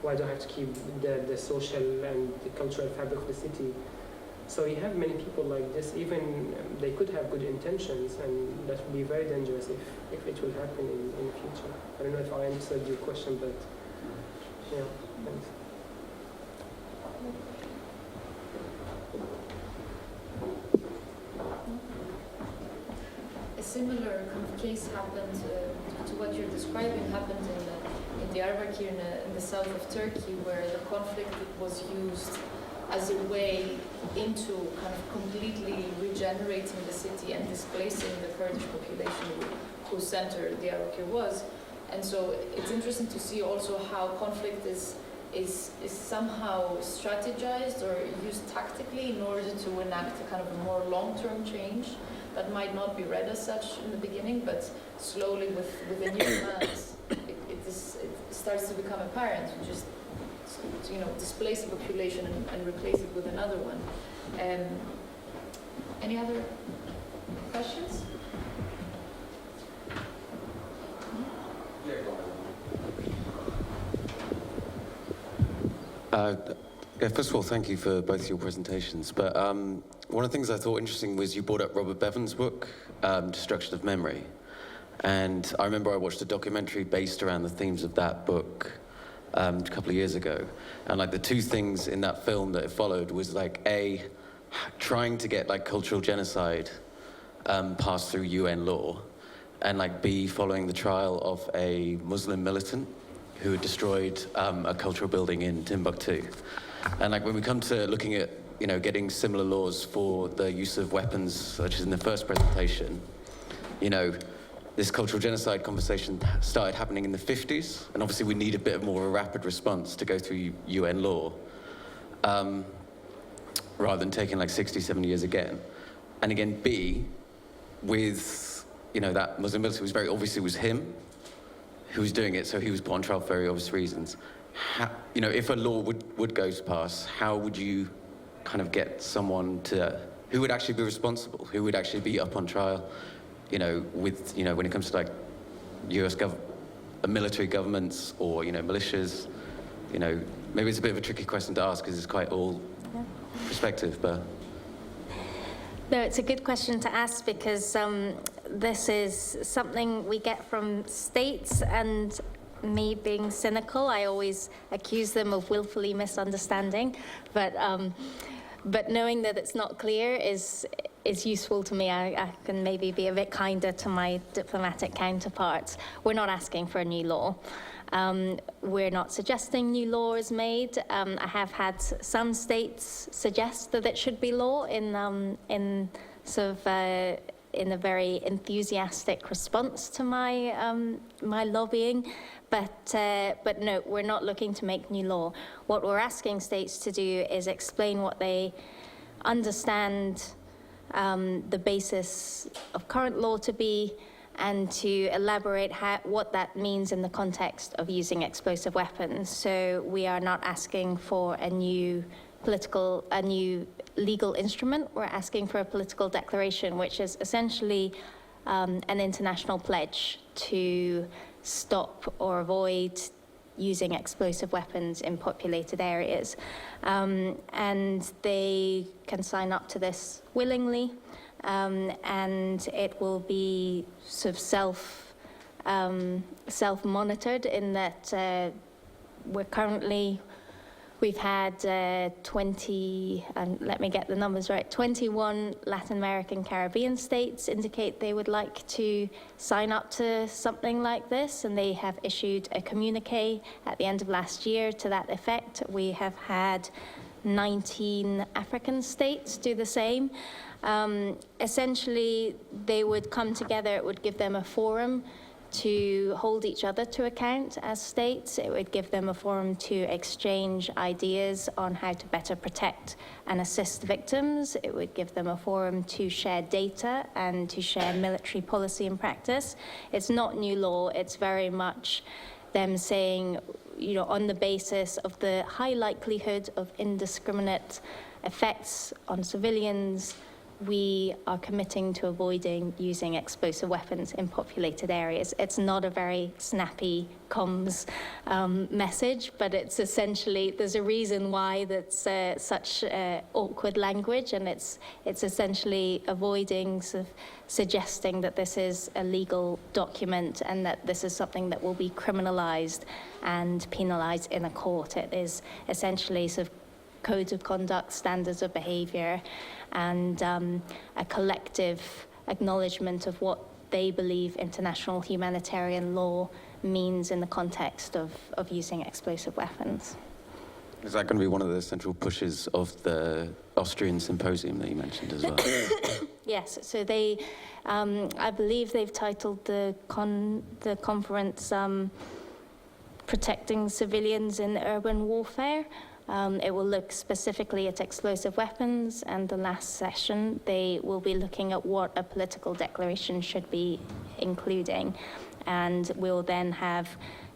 why do I have to keep the social and the cultural fabric of the city? So you have many people like this, even they could have good intentions, and that would be very dangerous if it will happen in the future. I don't know if I answered your question, but yeah, thanks. similar kind of case happened to what you're describing happened in Diyarbakir in the south of Turkey, where the conflict was used as a way into kind of completely regenerating the city and displacing the Kurdish population whose center Diyarbakir was. And so it's interesting to see also how conflict is somehow strategized or used tactically in order to enact a kind of a more long-term change that might not be read as such in the beginning, but slowly with the new demands, it starts to become apparent. You just displace a population and replace it with another one. Any other questions? First of all, thank you for both your presentations. But one of the things I thought interesting was you brought up Robert Bevan's book, Destruction of Memory. And I remember I watched a documentary based around the themes of that book a couple of years ago. And like the two things in that film that it followed was like A, trying to get like cultural genocide passed through UN law, and like B, following the trial of a Muslim militant who had destroyed a cultural building in Timbuktu. And like when we come to looking at, getting similar laws for the use of weapons, such as in the first presentation, this cultural genocide conversation started happening in the 50s, and obviously we need a bit more of a rapid response to go through UN law, rather than taking like 60, 70 years again. And again, B, with, that Muslim militant, was very obvious it was him who was doing it, so he was put on trial for very obvious reasons. If a law would go to pass, how would you kind of get someone who would actually be responsible, who would actually be up on trial, when it comes to like military governments or, militias, maybe it's a bit of a tricky question to ask because it's quite all perspective, but. No, it's a good question to ask because this is something we get from states, and me being cynical, I always accuse them of willfully misunderstanding, but knowing that it's not clear is useful to me. I can maybe be a bit kinder to my diplomatic counterparts. We're not asking for a new law. We're not suggesting new law is made. I have had some states suggest that it should be law in a very enthusiastic response to my my lobbying, but no, we're not looking to make new law. What we're asking states to do is explain what they understand the basis of current law to be, and to elaborate what that means in the context of using explosive weapons. So we are not asking for a new legal instrument. We're asking for a political declaration, which is essentially an international pledge to stop or avoid using explosive weapons in populated areas. And they can sign up to this willingly. And it will be sort of self-monitored in that we've had 20, and let me get the numbers right, 21 Latin American Caribbean states indicate they would like to sign up to something like this, and they have issued a communique at the end of last year to that effect. We have had 19 African states do the same. Essentially, they would come together. It would give them a forum to hold each other to account as states. It would give them a forum to exchange ideas on how to better protect and assist victims. It would give them a forum to share data and to share military policy and practice. It's not new law. It's very much them saying, on the basis of the high likelihood of indiscriminate effects on civilians, we are committing to avoiding using explosive weapons in populated areas. It's not a very snappy comms message, but it's essentially, there's a reason why that's such awkward language, and it's essentially avoiding sort of suggesting that this is a legal document and that this is something that will be criminalized and penalized in a court. It is essentially sort of codes of conduct, standards of behavior, and a collective acknowledgement of what they believe international humanitarian law means in the context of using explosive weapons. Is that going to be one of the central pushes of the Austrian symposium that you mentioned as well? Yes, so they, I believe they've titled the conference Protecting Civilians in Urban Warfare. It will look specifically at explosive weapons, and the last session they will be looking at what a political declaration should be including. And we'll then have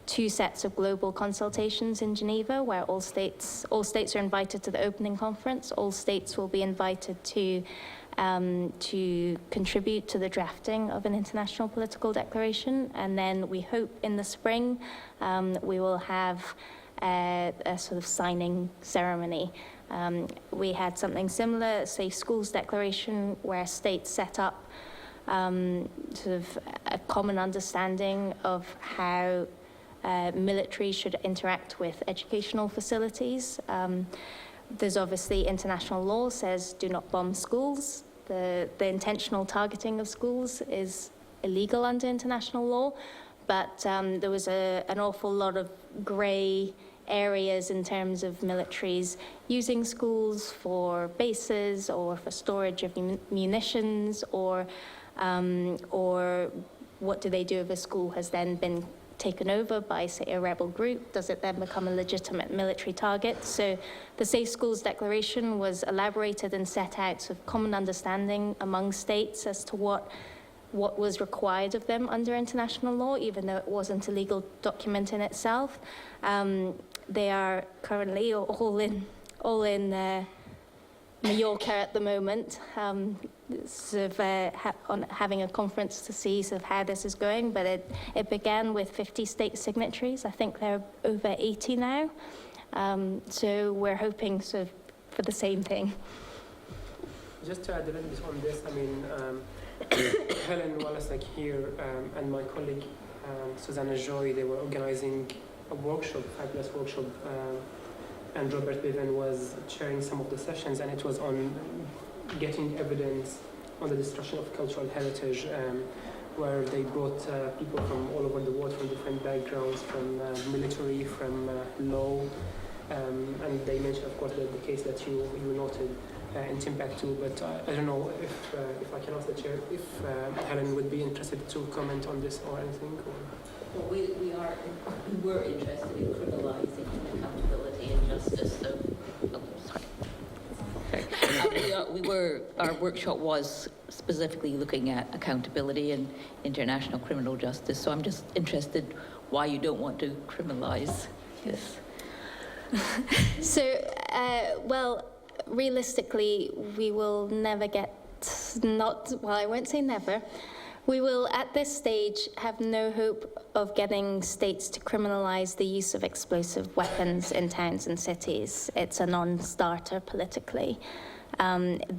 2 sets of global consultations in Geneva, where all states are invited to the opening conference. All states will be invited to contribute to the drafting of an international political declaration. And then we hope in the spring we will have a sort of signing ceremony. We had something similar, a Safe Schools Declaration, where states set up sort of a common understanding of how military should interact with educational facilities. There's obviously international law says do not bomb schools. The intentional targeting of schools is illegal under international law, but there was an awful lot of grey areas in terms of militaries using schools for bases or for storage of munitions, or what do they do if a school has then been taken over by, say, a rebel group? Does it then become a legitimate military target? So the Safe Schools Declaration was elaborated and set out sort of common understanding among states as to what was required of them under international law, even though it wasn't a legal document in itself. They are currently all in Mallorca at the moment, sort of having a conference to see sort of how this is going. But it began with 50 state signatories. I think there are over 80 now. So we're hoping sort of for the same thing. Just to add a little bit on this, I mean, Helen Wallace, like here, and my colleague Susanna Joy, they were organizing a workshop, fabulous workshop, and Robert Bevan was chairing some of the sessions, and it was on getting evidence on the destruction of cultural heritage, where they brought people from all over the world, from different backgrounds, from military, from law, and they mentioned, of course, the case that you noted in Timbuktu, but I don't know if I can ask the chair if Helen would be interested to comment on this or anything. Or? Well, we were interested in criminalising accountability and justice. So, our workshop was specifically looking at accountability and international criminal justice. So I'm just interested why you don't want to criminalise this. So, well, realistically, we will never get, I won't say never. We will, at this stage, have no hope of getting states to criminalize the use of explosive weapons in towns and cities. It's a non-starter politically.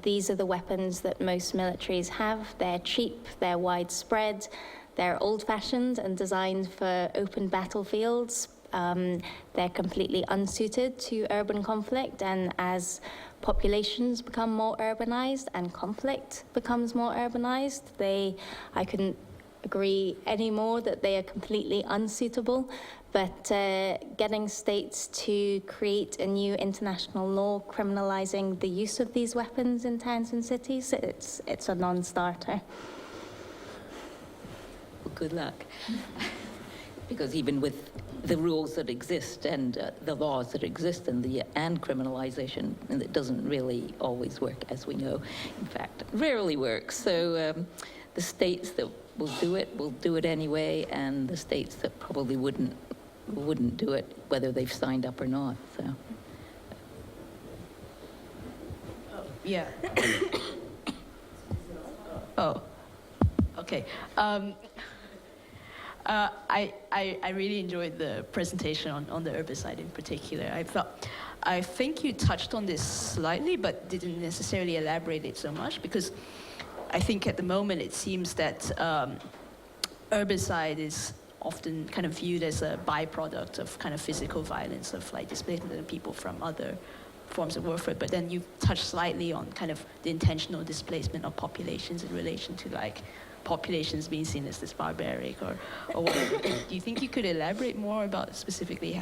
These are the weapons that most militaries have. They're cheap, they're widespread, they're old-fashioned and designed for open battlefields. They're completely unsuited to urban conflict, and as populations become more urbanized and conflict becomes more urbanized, I couldn't agree anymore that they are completely unsuitable. But getting states to create a new international law criminalizing the use of these weapons in towns and cities, it's a non-starter. Well, good luck. Because even with the rules that exist and the laws that exist and criminalization, and it doesn't really always work, as we know. In fact, it rarely works. So the states that will do it anyway, and the states that probably wouldn't do it, whether they've signed up or not. So. Yeah. Oh, okay. I really enjoyed the presentation on the Urbicide in particular. I think you touched on this slightly, but didn't necessarily elaborate it so much, because I think at the moment it seems that Urbicide is often kind of viewed as a byproduct of kind of physical violence, of like displacement of people from other forms of warfare. But then you touched slightly on kind of the intentional displacement of populations in relation to like populations being seen as this barbaric or whatever. Do you think you could elaborate more about specifically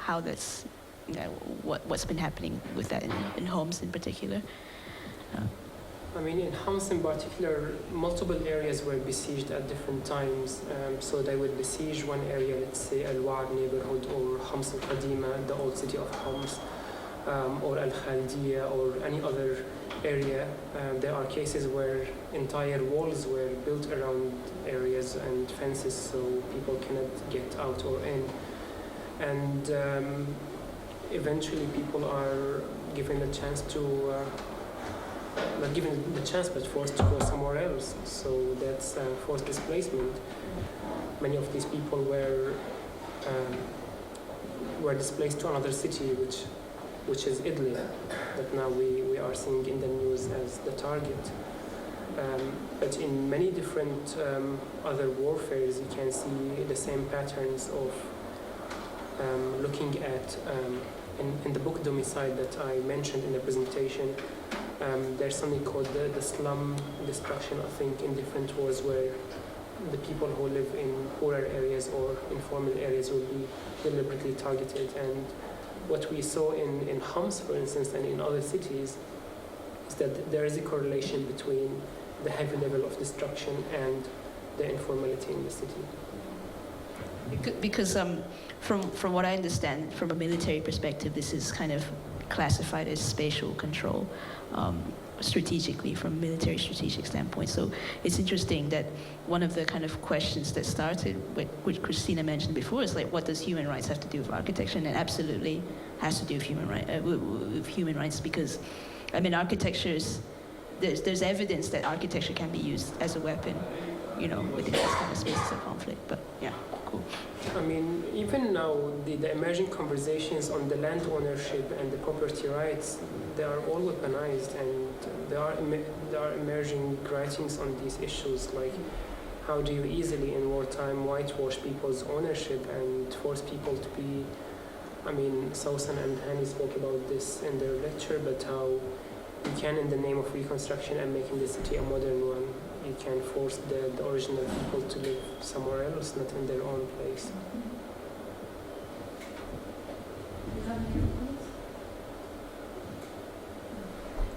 how that's, what's been happening with that in Homs in particular? I mean, in Homs in particular, multiple areas were besieged at different times. So they would besiege one area, let's say Al-Wa'ad neighborhood or Homs al-Qadima, the old city of Homs, or Al-Khaldiya or any other area. There are cases where entire walls were built around areas and fences so people cannot get out or in. And eventually people are given the chance to not given the chance, but forced to go somewhere else. So that's forced displacement. Many of these people were displaced to another city, which is Idlib, that now we are seeing in the news as the target. But in many different other warfares, you can see the same patterns of looking at, in the book Urbicide that I mentioned in the presentation, there's something called the slum destruction, I think, in different wars where the people who live in poorer areas or informal areas will be deliberately targeted. And what we saw in Homs, for instance, and in other cities, is that there is a correlation between the heavy level of destruction and the informality in the city. Because from what I understand, from a military perspective, this is kind of classified as spatial control, strategically, from a military strategic standpoint. So it's interesting that one of the kind of questions that started, which Christina mentioned before, is like, what does human rights have to do with architecture? And it absolutely has to do with human rights, because, I mean, architectures, there's evidence that architecture can be used as a weapon, within these kind of spaces of conflict. But yeah, cool. I mean, even now, the emerging conversations on the land ownership and the property rights, they are all weaponized, and there are emerging writings on these issues, like how do you easily in wartime whitewash people's ownership and force people to be, I mean, Sausan and Hani spoke about this in their lecture, but how you can, in the name of reconstruction and making the city a modern one, you can force the original people to live somewhere else, not in their own place.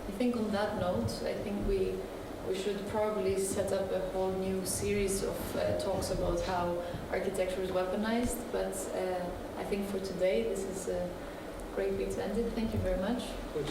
I think on that note, I think we should probably set up a whole new series of talks about how architecture is weaponized, but I think for today this is a great way to end it. Thank you very much. Good.